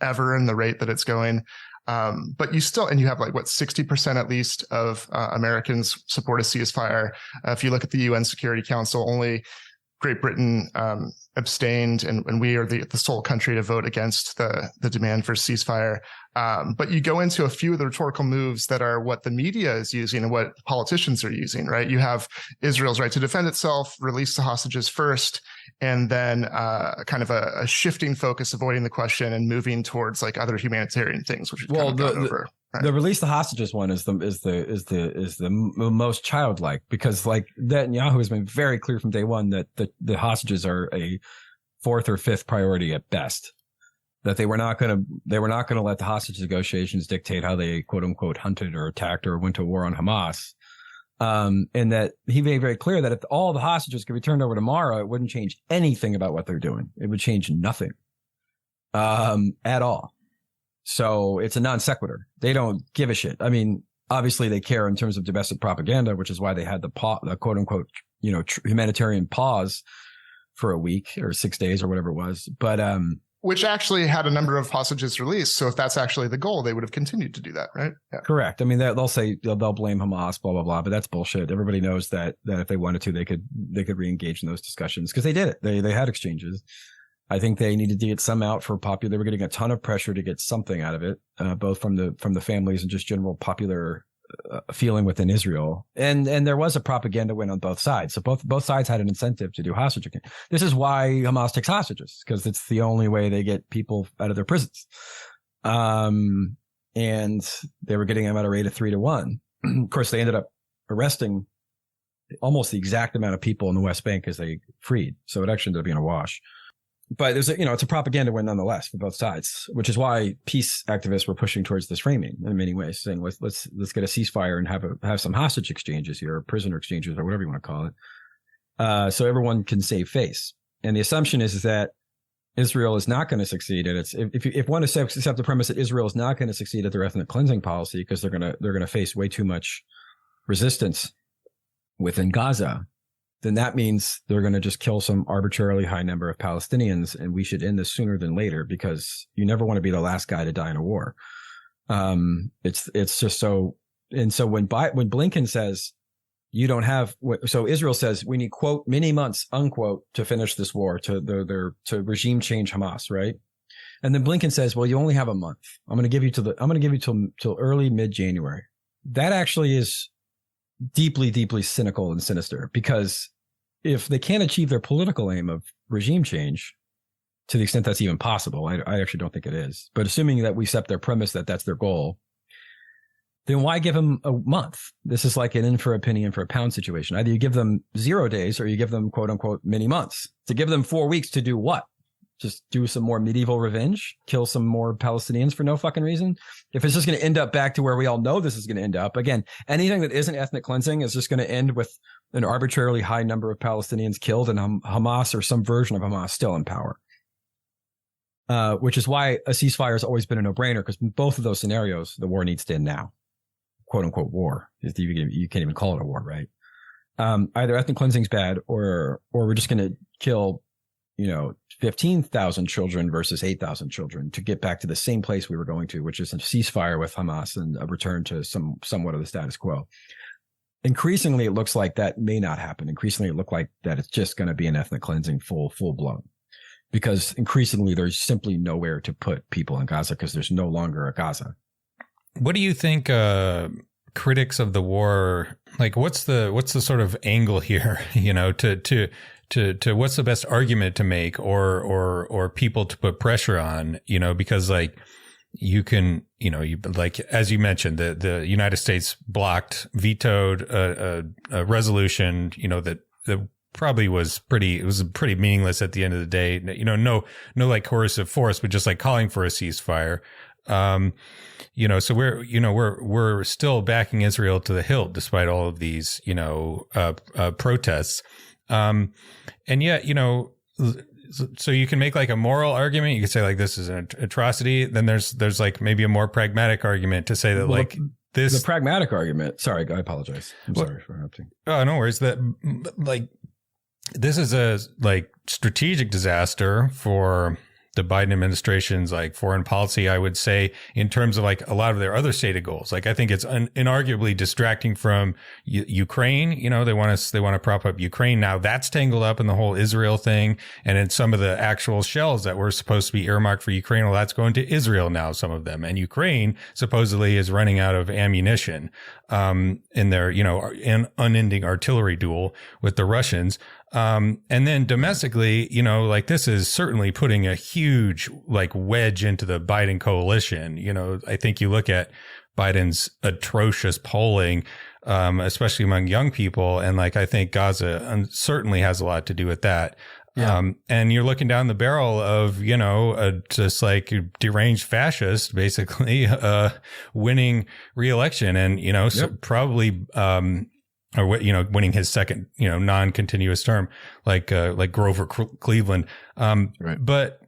ever, in the rate that it's going. But you have like 60% at least of Americans support a ceasefire. If you look at the UN Security Council, only Great Britain abstained, and we are the sole country to vote against the demand for ceasefire. But you go into a few of the rhetorical moves that are what the media is using and what politicians are using, right? You have Israel's right to defend itself, release the hostages first, and then kind of a shifting focus, avoiding the question and moving towards like other humanitarian things, which we've kind of gone over. Right. The release the hostages one is the most childlike, because like Netanyahu has been very clear from day one that the hostages are a 4th or 5th priority at best. That they were not going to let the hostage negotiations dictate how they quote unquote hunted or attacked or went to war on Hamas. And that he made very clear that if all the hostages could be turned over tomorrow, it wouldn't change anything about what they're doing. It would change nothing at all. So it's a non sequitur. They don't give a shit. I mean, obviously they care in terms of domestic propaganda, which is why they had the quote unquote, humanitarian pause for a week or 6 days or whatever it was. But, which actually had a number of hostages released. So if that's actually the goal, they would have continued to do that, right? Yeah. Correct. I mean, they'll say they'll blame Hamas, blah, blah, blah, but that's bullshit. Everybody knows that if they wanted to, they could re-engage in those discussions, because they did it. They had exchanges. I think they needed to get some out for popular. They were getting a ton of pressure to get something out of it, both from the families and just general popular feeling within Israel. And there was a propaganda win on both sides. So both sides had an incentive to do hostage. This is why Hamas takes hostages, because it's the only way they get people out of their prisons. And they were getting them at a rate of 3 to 1. Of course, they ended up arresting almost the exact amount of people in the West Bank as they freed. So it actually ended up being a wash. But there's it's a propaganda win nonetheless for both sides, which is why peace activists were pushing towards this framing in many ways, saying let's get a ceasefire and have some hostage exchanges here, or prisoner exchanges, or whatever you want to call it, so everyone can save face. And the assumption is that Israel is not going to succeed at its. If one accepts the premise that Israel is not going to succeed at their ethnic cleansing policy because they're going to face way too much resistance within Gaza, then that means they're going to just kill some arbitrarily high number of Palestinians, and we should end this sooner than later, because you never want to be the last guy to die in a war. It's just so. And so when Blinken says you don't have, so Israel says we need quote many months unquote to finish this war, to regime change Hamas, right? And then Blinken says, well, you only have a month. I'm going to give you till early mid-January. That actually is deeply, deeply cynical and sinister, because if they can't achieve their political aim of regime change, to the extent that's even possible, I actually don't think it is. But assuming that we accept their premise that that's their goal, then why give them a month? This is like an in for a penny, in for a pound situation. Either you give them 0 days or you give them quote unquote many months. To give them 4 weeks to do what? just do some more medieval revenge, kill some more Palestinians for no fucking reason. If it's just going to end up back to where we all know this is going to end up, again, anything that isn't ethnic cleansing is just going to end with an arbitrarily high number of Palestinians killed and Hamas or some version of Hamas still in power. Which is why a ceasefire has always been a no-brainer, because in both of those scenarios, the war needs to end now. "Quote unquote" war. You can't even call it a war, right? Either ethnic cleansing is bad, or we're just going to kill, 15,000 children versus 8,000 children to get back to the same place we were going to, which is a ceasefire with Hamas and a return to somewhat of the status quo. Increasingly, it looks like that may not happen. Increasingly, it looks like that it's just going to be an ethnic cleansing full blown, because increasingly there's simply nowhere to put people in Gaza because there's no longer a Gaza. What do you think critics of the war, like what's the sort of angle here, to what's the best argument to make or people to put pressure on, because like you can, like, as you mentioned, the United States vetoed a resolution, that probably was pretty meaningless at the end of the day. No like coercive force, but just like calling for a ceasefire. So we're still backing Israel to the hilt despite all of these, protests. And yet, so you can make like a moral argument. You could say like, this is an atrocity. Then there's like maybe a more pragmatic argument to say that the pragmatic argument. Sorry, I apologize. I'm sorry for interrupting. Oh, no worries. That like, this is a like strategic disaster for the Biden administration's like foreign policy, I would say, in terms of like a lot of their other stated goals. Like I think it's inarguably distracting from Ukraine. They want to prop up Ukraine. Now that's tangled up in the whole Israel thing. And in some of the actual shells that were supposed to be earmarked for Ukraine, well, that's going to Israel now, some of them. And Ukraine supposedly is running out of ammunition, in their, unending artillery duel with the Russians. And then domestically, like this is certainly putting a huge like wedge into the Biden coalition. I think you look at Biden's atrocious polling, especially among young people. And like, I think Gaza certainly has a lot to do with that. Yeah. And you're looking down the barrel of, just like deranged fascist, basically, winning re-election and, so probably, or winning his second, non-continuous term, like Grover Cleveland. Right. But,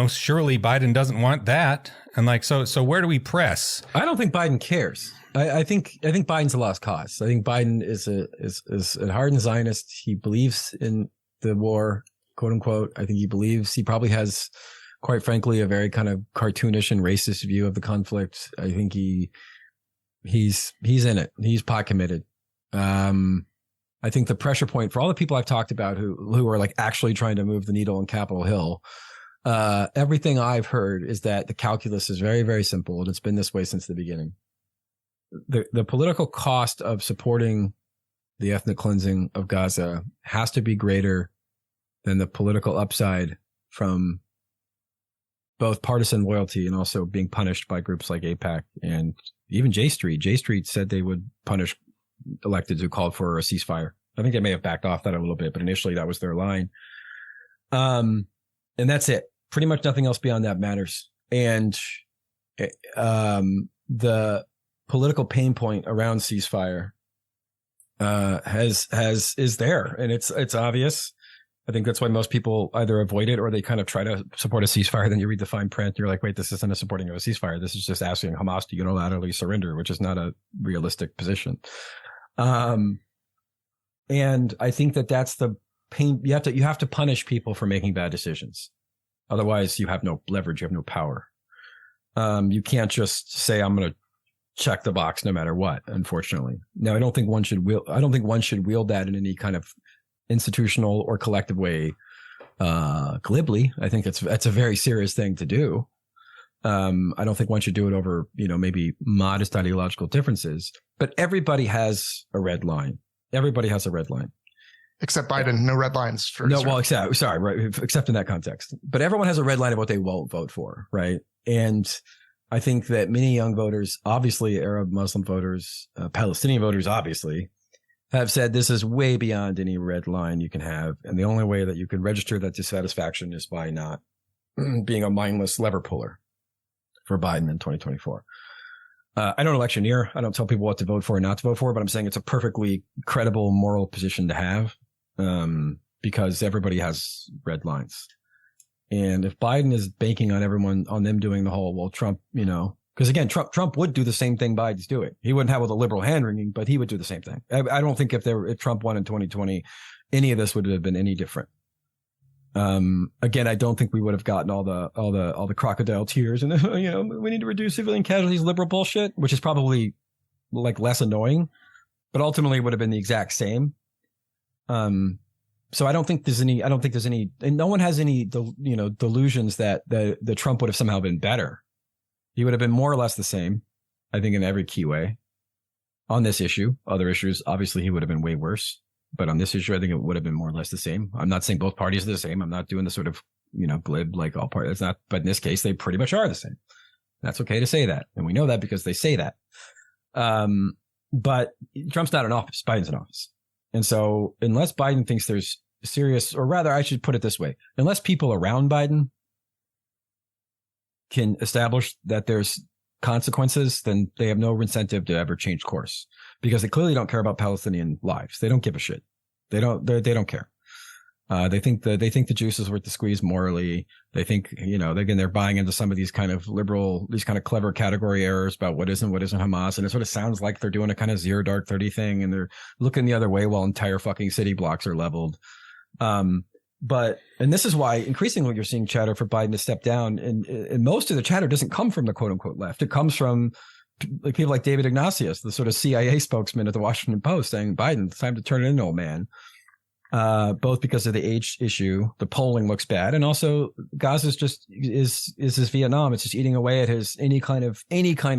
surely Biden doesn't want that. And like, so where do we press? I don't think Biden cares. I think Biden's a lost cause. I think Biden is a hardened Zionist. He believes in the war, quote unquote. I think he probably has, quite frankly, a very kind of cartoonish and racist view of the conflict. I think he's in it. He's pot committed. I think the pressure point for all the people I've talked about who are like actually trying to move the needle on Capitol Hill, everything I've heard is that the calculus is very, very simple, and it's been this way since the beginning. The political cost of supporting the ethnic cleansing of Gaza has to be greater than the political upside from both partisan loyalty and also being punished by groups like AIPAC and even J Street. J Street said they would punish electeds who called for a ceasefire. I think they may have backed off that a little bit, but initially that was their line. And that's it. Pretty much nothing else beyond that matters. And the political pain point around ceasefire is there, and it's obvious. I think that's why most people either avoid it or they kind of try to support a ceasefire. Then you read the fine print, you're like, wait, this isn't a supporting of a ceasefire. This is just asking Hamas to unilaterally surrender, which is not a realistic position. And I think that's the pain. You have to punish people for making bad decisions. Otherwise, you have no leverage. You have no power. You can't just say, I'm going to check the box no matter what, unfortunately. Now, I don't think one should wield that in any kind of institutional or collective way, glibly. I think that's a very serious thing to do. I don't think one should do it over, maybe modest ideological differences, but everybody has a red line. Everybody has a red line. Except Biden, no red lines for no. Israel. Well, except in that context. But everyone has a red line of what they won't vote for, right? And I think that many young voters, obviously Arab Muslim voters, Palestinian voters, obviously, have said this is way beyond any red line you can have. And the only way that you can register that dissatisfaction is by not being a mindless lever puller for Biden in 2024. I don't electioneer. I don't tell people what to vote for or not to vote for, but I'm saying it's a perfectly credible moral position to have, because everybody has red lines. And if Biden is banking on everyone, on them doing the whole, well, Trump, because again, Trump would do the same thing Biden's doing. He wouldn't have with a liberal hand wringing, but he would do the same thing. I don't think if Trump won in 2020, any of this would have been any different. Again, I don't think we would have gotten all the crocodile tears and, we need to reduce civilian casualties, liberal bullshit, which is probably like less annoying, but ultimately would have been the exact same. So I don't think there's any, and no one has any, delusions that the Trump would have somehow been better. He would have been more or less the same, I think, in every key way on this issue. Other issues, obviously, he would have been way worse. But on this issue, I think it would have been more or less the same. I'm not saying both parties are the same. I'm not doing the sort of, glib, like all parties. It's not, but in this case, they pretty much are the same. That's okay to say that. And we know that because they say that. But Trump's not in office. Biden's in office. And so unless Biden thinks there's serious, or rather, I should put it this way, unless people around Biden can establish that there's consequences, then they have no incentive to ever change course, because they clearly don't care about Palestinian lives. They don't give a shit. They don't care. They think the juice is worth the squeeze morally. They think, they're buying into some of these kind of liberal, these kind of clever category errors about what isn't Hamas. And it sort of sounds like they're doing a kind of zero dark 30 thing, and they're looking the other way while entire fucking city blocks are leveled. And this is why increasingly you're seeing chatter for Biden to step down. And most of the chatter doesn't come from the quote unquote left. It comes from people like David Ignatius, the sort of CIA spokesman at the Washington Post, saying, Biden, it's time to turn it in, old man. Both because of the age issue, the polling looks bad. And also Gaza's just is his Vietnam. It's just eating away at his, any kind of, even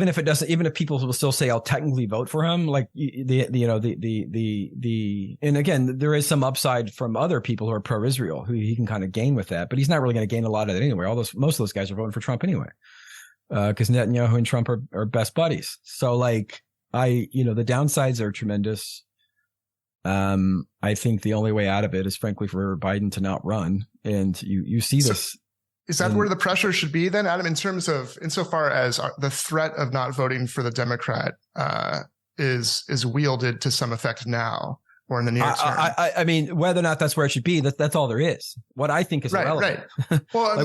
if people will still say I'll technically vote for him, like and again, there is some upside from other people who are pro-Israel who he can kind of gain with that, but he's not really going to gain a lot of it anyway. Most of those guys are voting for Trump anyway, because Netanyahu and Trump are best buddies. So the downsides are tremendous. I think the only way out of it is frankly for Biden to not run, and you see this. Is that where the pressure should be then, Adam, insofar as the threat of not voting for the Democrat is wielded to some effect now or in the near term? I mean, whether or not that's where it should be, that's all there is. What I think is irrelevant. Right. Well,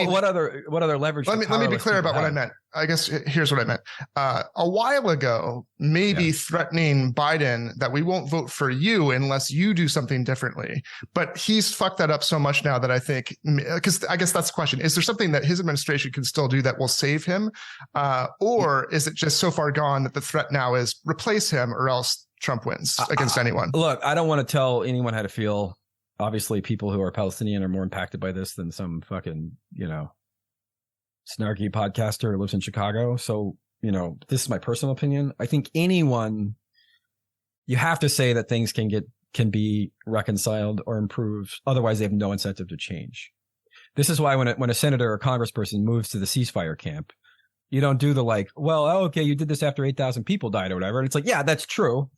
what other leverage? Let me be clear about what I meant. I guess here's what I meant. A while ago, maybe threatening Biden that we won't vote for you unless you do something differently. But he's fucked that up so much now that I think, because I guess that's the question. Is there something that his administration can still do that will save him? Or is it just so far gone that the threat now is replace him or else Trump wins against anyone? Look, I don't want to tell anyone how to feel. Obviously, people who are Palestinian are more impacted by this than some fucking, snarky podcaster who lives in Chicago. So, this is my personal opinion. I think you have to say that things can be reconciled or improved. Otherwise, they have no incentive to change. This is why when a senator or congressperson moves to the ceasefire camp, you don't do the okay, you did this after 8,000 people died or whatever. And it's like, yeah, that's true.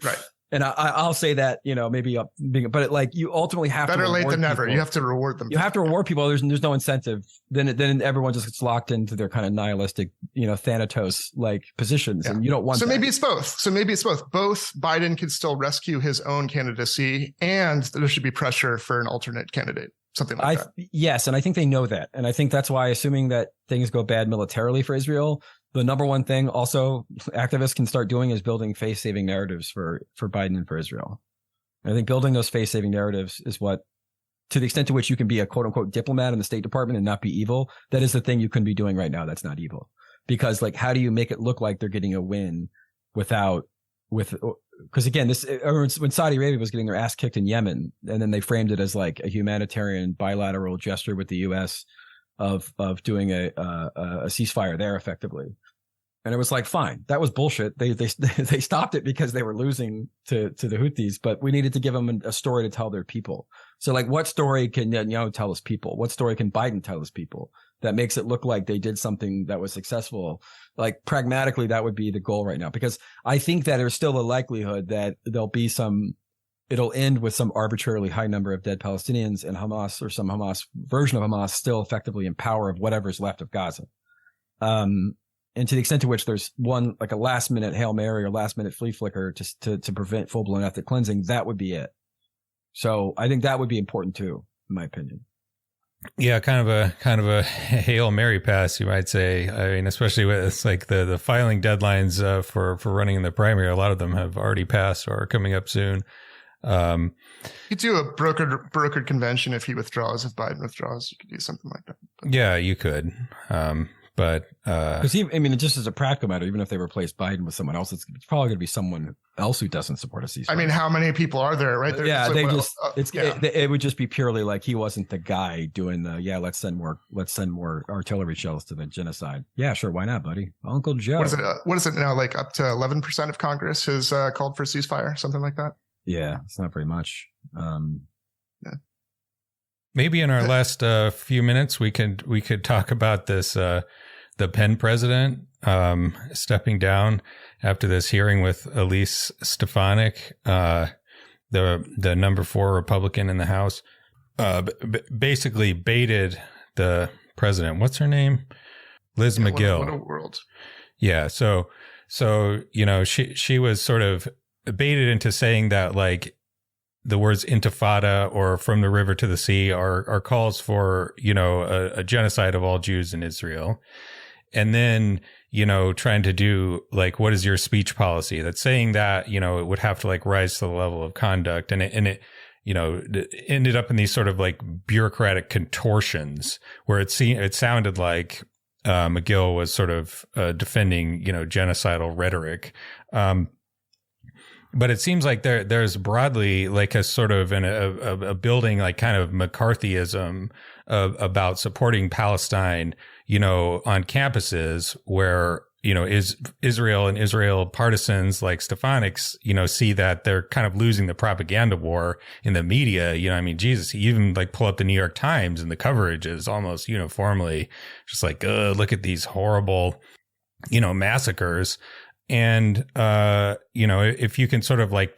Right. And I'll say that, but you ultimately have better to late than never. People. You have to reward them. You have to reward people. There's no incentive. Then everyone just gets locked into their kind of nihilistic, Thanatos like positions, and you don't want. So that. maybe it's both. Both Biden can still rescue his own candidacy, and there should be pressure for an alternate candidate. Something like that. Yes, and I think they know that, and I think that's why, assuming that things go bad militarily for Israel, the number one thing also activists can start doing is building face-saving narratives for Biden and for Israel. And I think building those face-saving narratives is what, to the extent to which you can be a quote-unquote diplomat in the State Department and not be evil, that is the thing you can be doing right now that's not evil. Because how do you make it look like they're getting a win because again, when Saudi Arabia was getting their ass kicked in Yemen, and then they framed it as like a humanitarian bilateral gesture with the U.S. of doing a ceasefire there effectively. And it was like, fine, that was bullshit. They stopped it because they were losing to the Houthis, but we needed to give them a story to tell their people. So what story can Netanyahu tell his people? What story can Biden tell his people? that makes it look like they did something that was successful. Like pragmatically, that would be the goal right now, because I think that there's still a likelihood that it'll end with some arbitrarily high number of dead Palestinians and Hamas or some Hamas version of Hamas still effectively in power of whatever's left of Gaza. And to the extent to which there's one, like a last minute Hail Mary or last minute flea flicker to prevent full blown ethnic cleansing, that would be it. So I think that would be important too, in my opinion. Yeah, kind of a Hail Mary pass, you might say. I mean, especially with it's like the filing deadlines for running in the primary, a lot of them have already passed or are coming up soon. You could do a brokered convention if Biden withdraws. You could do something like that. Yeah, you could. But because just as a practical matter, even if they replace Biden with someone else, it's probably going to be someone else who doesn't support a ceasefire. I mean, how many people are there? Right? It would just be purely like he wasn't the guy doing the let's send more artillery shells to the genocide. Yeah, sure, why not, buddy? Uncle Joe. What is it now? Like up to 11% of Congress has called for a ceasefire, something like that. Yeah, it's not very much. Maybe in our last few minutes, we could talk about this. The Penn president stepping down after this hearing with Elise Stefanik, the number 4 Republican in the House, basically baited the president. What's her name? Liz McGill. What a world. Yeah. So she was sort of baited into saying that like the words intifada or from the river to the sea are calls for, a genocide of all Jews in Israel. And then, trying to do like, what is your speech policy? That's saying that, it would have to like rise to the level of conduct. And it ended up in these sort of like bureaucratic contortions where it sounded like McGill was sort of defending, genocidal rhetoric. But it seems like there's broadly like a sort of a building like kind of McCarthyism about supporting Palestine, on campuses where, is Israel and Israel partisans like Stefanik's, see that they're kind of losing the propaganda war in the media. Jesus, you even like pull up the New York Times and the coverage is almost uniformly just like, look at these horrible, massacres. And, if you can sort of like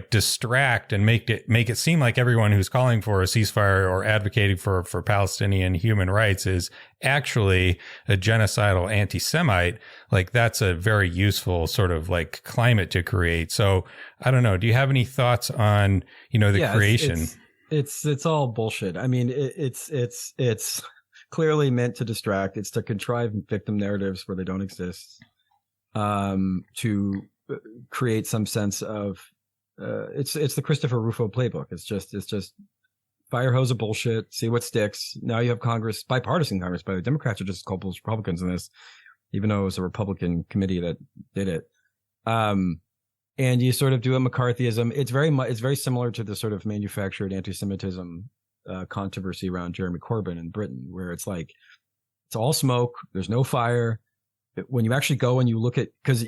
distract and make it seem like everyone who's calling for a ceasefire or advocating for Palestinian human rights is actually a genocidal anti-Semite, like that's a very useful sort of like climate to create. So I don't know. Do you have any thoughts on, the creation? It's all bullshit. I mean, it's clearly meant to distract. It's to contrive victim narratives where they don't exist. To create some sense of it's the Christopher Rufo playbook. It's just fire hose of bullshit, see what sticks. Now you have Congress, bipartisan Congress, by the Democrats are just as culpable as Republicans in this, even though it was a Republican committee that did it. And you sort of do a McCarthyism. It's very similar to the sort of manufactured anti-Semitism controversy around Jeremy Corbyn in Britain, where it's like it's all smoke, there's no fire. When you actually go and you look at, because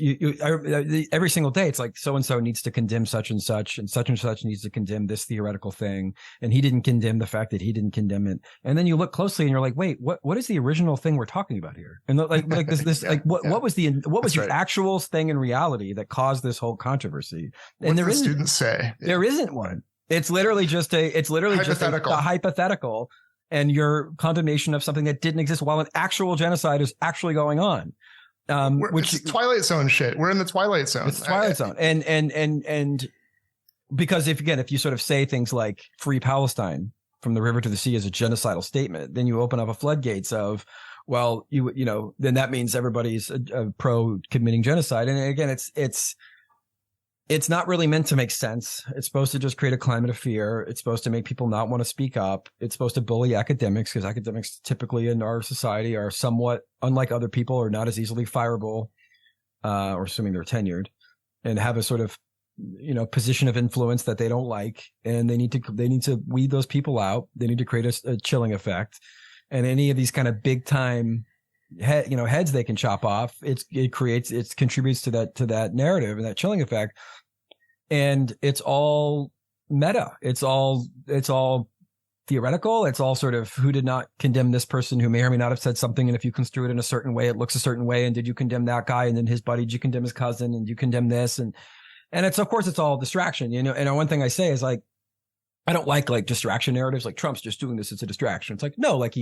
every single day it's like so and so needs to condemn such and such needs to condemn this theoretical thing, and he didn't condemn the fact that he didn't condemn it. And then you look closely and you're like, wait, what is the original thing we're talking about here? And like this yeah, like what was the right. actual thing in reality that caused this whole controversy? And there isn't. Students say there isn't one. It's literally just a hypothetical, and your condemnation of something that didn't exist while an actual genocide is actually going on. Which is Twilight Zone shit. We're in the Twilight Zone. It's the Twilight Zone. And because if you sort of say things like free Palestine from the river to the sea as a genocidal statement, then you open up a floodgates of, well, then that means everybody's pro committing genocide. And again, it's not really meant to make sense. It's supposed to just create a climate of fear. It's supposed to make people not want to speak up. It's supposed to bully academics, because academics typically in our society are somewhat, unlike other people, are not as easily fireable, or assuming they're tenured, and have a sort of, position of influence that they don't like. And they need to weed those people out. They need to create a chilling effect. And any of these kind of big time heads they can chop off, it contributes to that narrative and that chilling effect. And it's all meta. It's all theoretical. It's all sort of who did not condemn this person who may or may not have said something. And if you construe it in a certain way, it looks a certain way. And did you condemn that guy? And then his buddy, did you condemn his cousin? And you condemn this? And it's, of course, it's all distraction, you know. And one thing I say is like, I don't like distraction narratives. Like Trump's just doing this. It's a distraction. It's like, no, like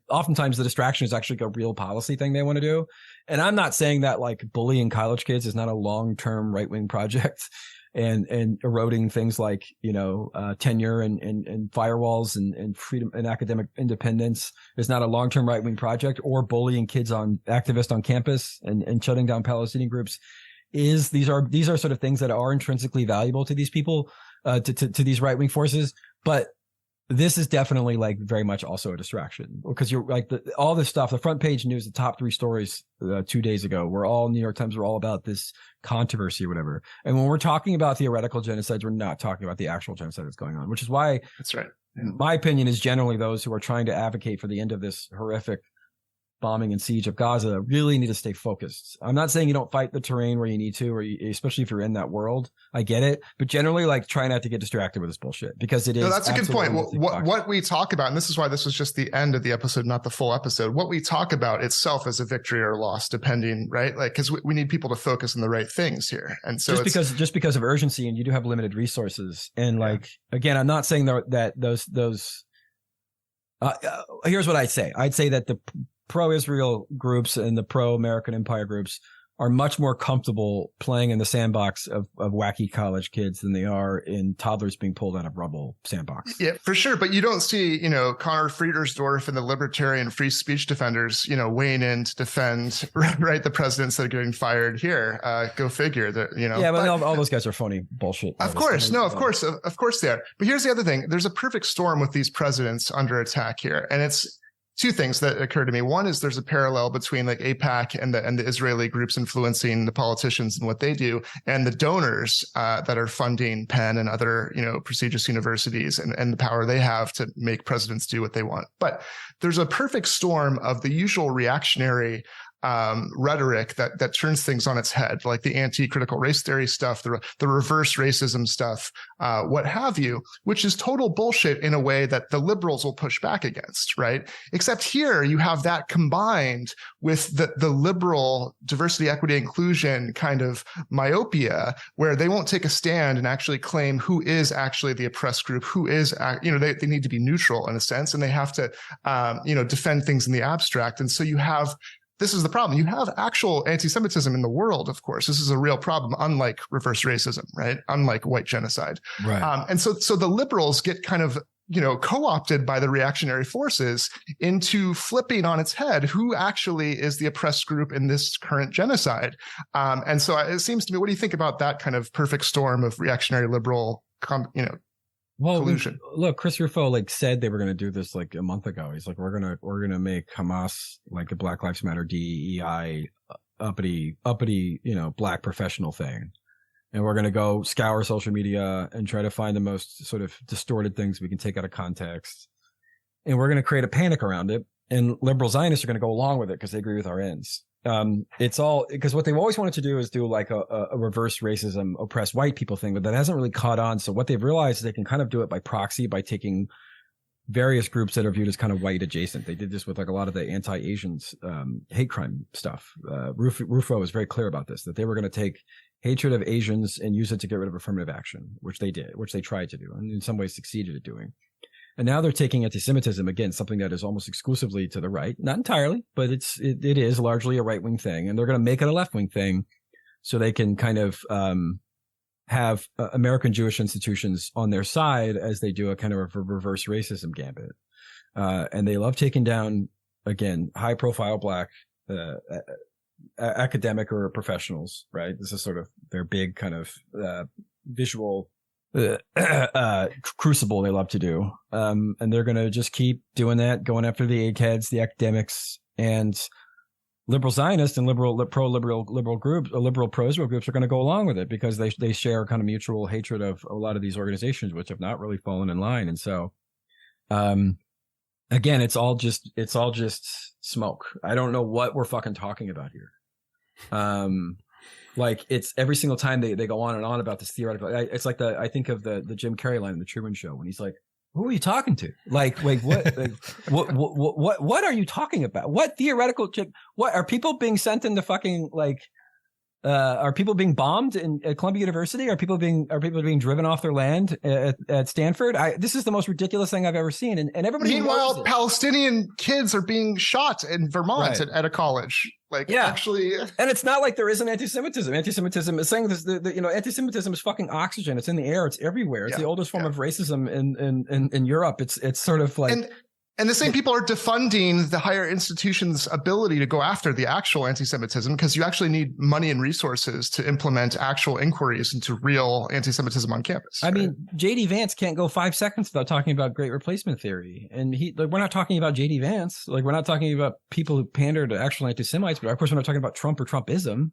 oftentimes the distraction is actually a real policy thing they want to do. And I'm not saying that like bullying college kids is not a long-term right-wing project and eroding things like, you know, tenure and firewalls and freedom and academic independence is not a long-term right-wing project, or bullying kids on activists on campus and shutting down Palestinian groups these are sort of things that are intrinsically valuable to these people. To these right-wing forces, but this is definitely like very much also a distraction, because you're like all this stuff, the front page news, the top 3 stories 2 days ago were all New York Times, were all about this controversy or whatever. And when we're talking about theoretical genocides, we're not talking about the actual genocide that's going on, which is why that's right. My opinion is generally those who are trying to advocate for the end of this horrific bombing and siege of Gaza really need to stay focused. I'm not saying you don't fight the terrain where you need to, or especially if you're in that world. I get it, but generally, like, try not to get distracted with this bullshit, because it is. No, that's a good point. What we talk about, and this is why this was just the end of the episode, not the full episode. What we talk about itself is a victory or loss, depending, right? Like, because we need people to focus on the right things here, and so just because of urgency, and you do have limited resources, and like again, I'm not saying that those. Here's what I'd say. I'd say that the pro-Israel groups and the pro-American empire groups are much more comfortable playing in the sandbox of wacky college kids than they are in toddlers being pulled out of rubble sandbox. Yeah, for sure. But you don't see, Connor Friedersdorf and the libertarian free speech defenders, weighing in to defend, right, the presidents that are getting fired here. Go figure. Yeah, but all those guys are phony bullshit. Of course. Of course they are. But here's the other thing. There's a perfect storm with these presidents under attack here. And it's two things that occur to me. One is there's a parallel between like AIPAC and the Israeli groups influencing the politicians and what they do, and the donors that are funding Penn and other, prestigious universities and the power they have to make presidents do what they want. But there's a perfect storm of the usual reactionary rhetoric that turns things on its head, like the anti-critical race theory stuff, the reverse racism stuff, what have you, which is total bullshit in a way that the liberals will push back against, right? Except here you have that combined with the liberal diversity, equity, inclusion kind of myopia, where they won't take a stand and actually claim who is actually the oppressed group, who is, they need to be neutral in a sense, and they have to, defend things in the abstract. And so this is the problem. You have actual anti-Semitism in the world, of course. This is a real problem, unlike reverse racism, right? Unlike white genocide. Right. And so the liberals get kind of, co-opted by the reactionary forces into flipping on its head who actually is the oppressed group in this current genocide. And so it seems to me, what do you think about that kind of perfect storm of reactionary liberal, collusion? Look, Chris Rufo said they were going to do this like a month ago. He's like, we're gonna make Hamas like a Black Lives Matter DEI uppity black professional thing, and we're going to go scour social media and try to find the most sort of distorted things we can take out of context, and we're going to create a panic around it. And liberal Zionists are going to go along with it because they agree with our ends. It's all because what they've always wanted to do is do like a reverse racism, oppressed white people thing, but that hasn't really caught on. So what they've realized is they can kind of do it by proxy, by taking various groups that are viewed as kind of white adjacent. They did this with like a lot of the anti-Asians, hate crime stuff. Rufo was very clear about this, that they were going to take hatred of Asians and use it to get rid of affirmative action, which they did, which they tried to do, and in some ways succeeded at doing. And now they're taking anti-Semitism, again, something that is almost exclusively to the right, not entirely, but it is largely a right-wing thing. And they're going to make it a left-wing thing so they can kind of have American Jewish institutions on their side as they do a kind of a reverse racism gambit. And they love taking down, again, high-profile black academic or professionals, right? This is sort of their big kind of visual crucible they love to do. And they're going to just keep doing that, going after the eggheads, the academics, and liberal Zionists and liberal groups, liberal pro-Israel groups are going to go along with it because they share kind of mutual hatred of a lot of these organizations, which have not really fallen in line. And so, again, it's all just smoke. I don't know what we're fucking talking about here. Like it's every single time they go on and on about this theoretical. It's like I think of the Jim Carrey line in the Truman Show when he's like, Who are you talking to? Like what? What are you talking about? What theoretical? What are people being sent into fucking like? Are people being bombed at Columbia University? Are people being driven off their land at Stanford? This is the most ridiculous thing I've ever seen. And everybody. Meanwhile, Palestinian kids are being shot in Vermont at a college. Like, actually, and it's not like there isn't anti-Semitism. Anti-Semitism is saying this. Anti-Semitism is fucking oxygen. It's in the air. It's everywhere. It's the oldest form of racism in Europe. It's sort of like. And the same people are defunding the higher institutions' ability to go after the actual anti-Semitism, because you actually need money and resources to implement actual inquiries into real anti-Semitism on campus. I mean, J.D. Vance can't go 5 seconds without talking about Great Replacement theory. And we're not talking about J.D. Vance. Like, we're not talking about people who pander to actual anti-Semites, but of course we're not talking about Trump or Trumpism.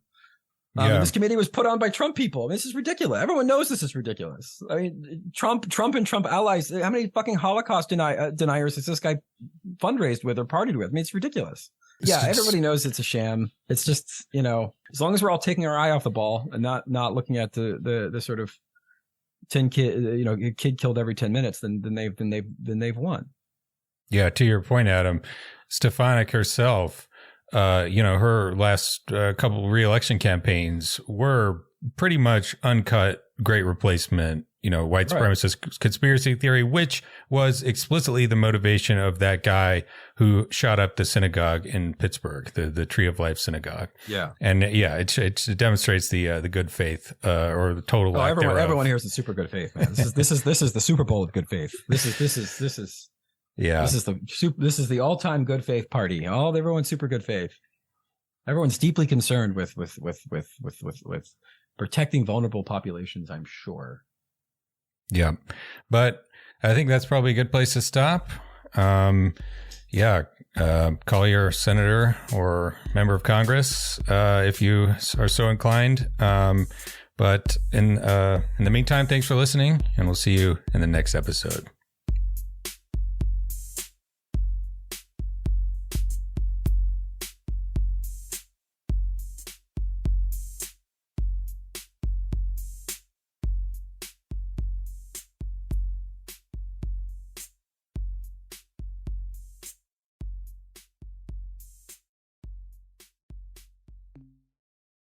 This committee was put on by Trump people. This is ridiculous. Everyone knows this is ridiculous. I mean, Trump and Trump allies. How many fucking Holocaust deniers has this guy fundraised with or partied with? I mean, it's ridiculous. Yeah, everybody knows it's a sham. It's just, as long as we're all taking our eye off the ball and not looking at the sort of 10 kid, kid killed every 10 minutes, then they've won. Yeah, to your point, Adam, Stefanik herself. Her last couple re-election campaigns were pretty much uncut Great Replacement, white supremacist conspiracy theory, which was explicitly the motivation of that guy who shot up the synagogue in Pittsburgh, the Tree of Life synagogue. Yeah. And it demonstrates the good faith or the total lack thereof. Everyone here is the super good faith, man. This is the Super Bowl of good faith. This is Yeah, this is the all-time good faith party. Everyone's super good faith. Everyone's deeply concerned with protecting vulnerable populations, I'm sure. Yeah, but I think that's probably a good place to stop. Call your senator or member of Congress if you are so inclined. But in the meantime, thanks for listening, and we'll see you in the next episode.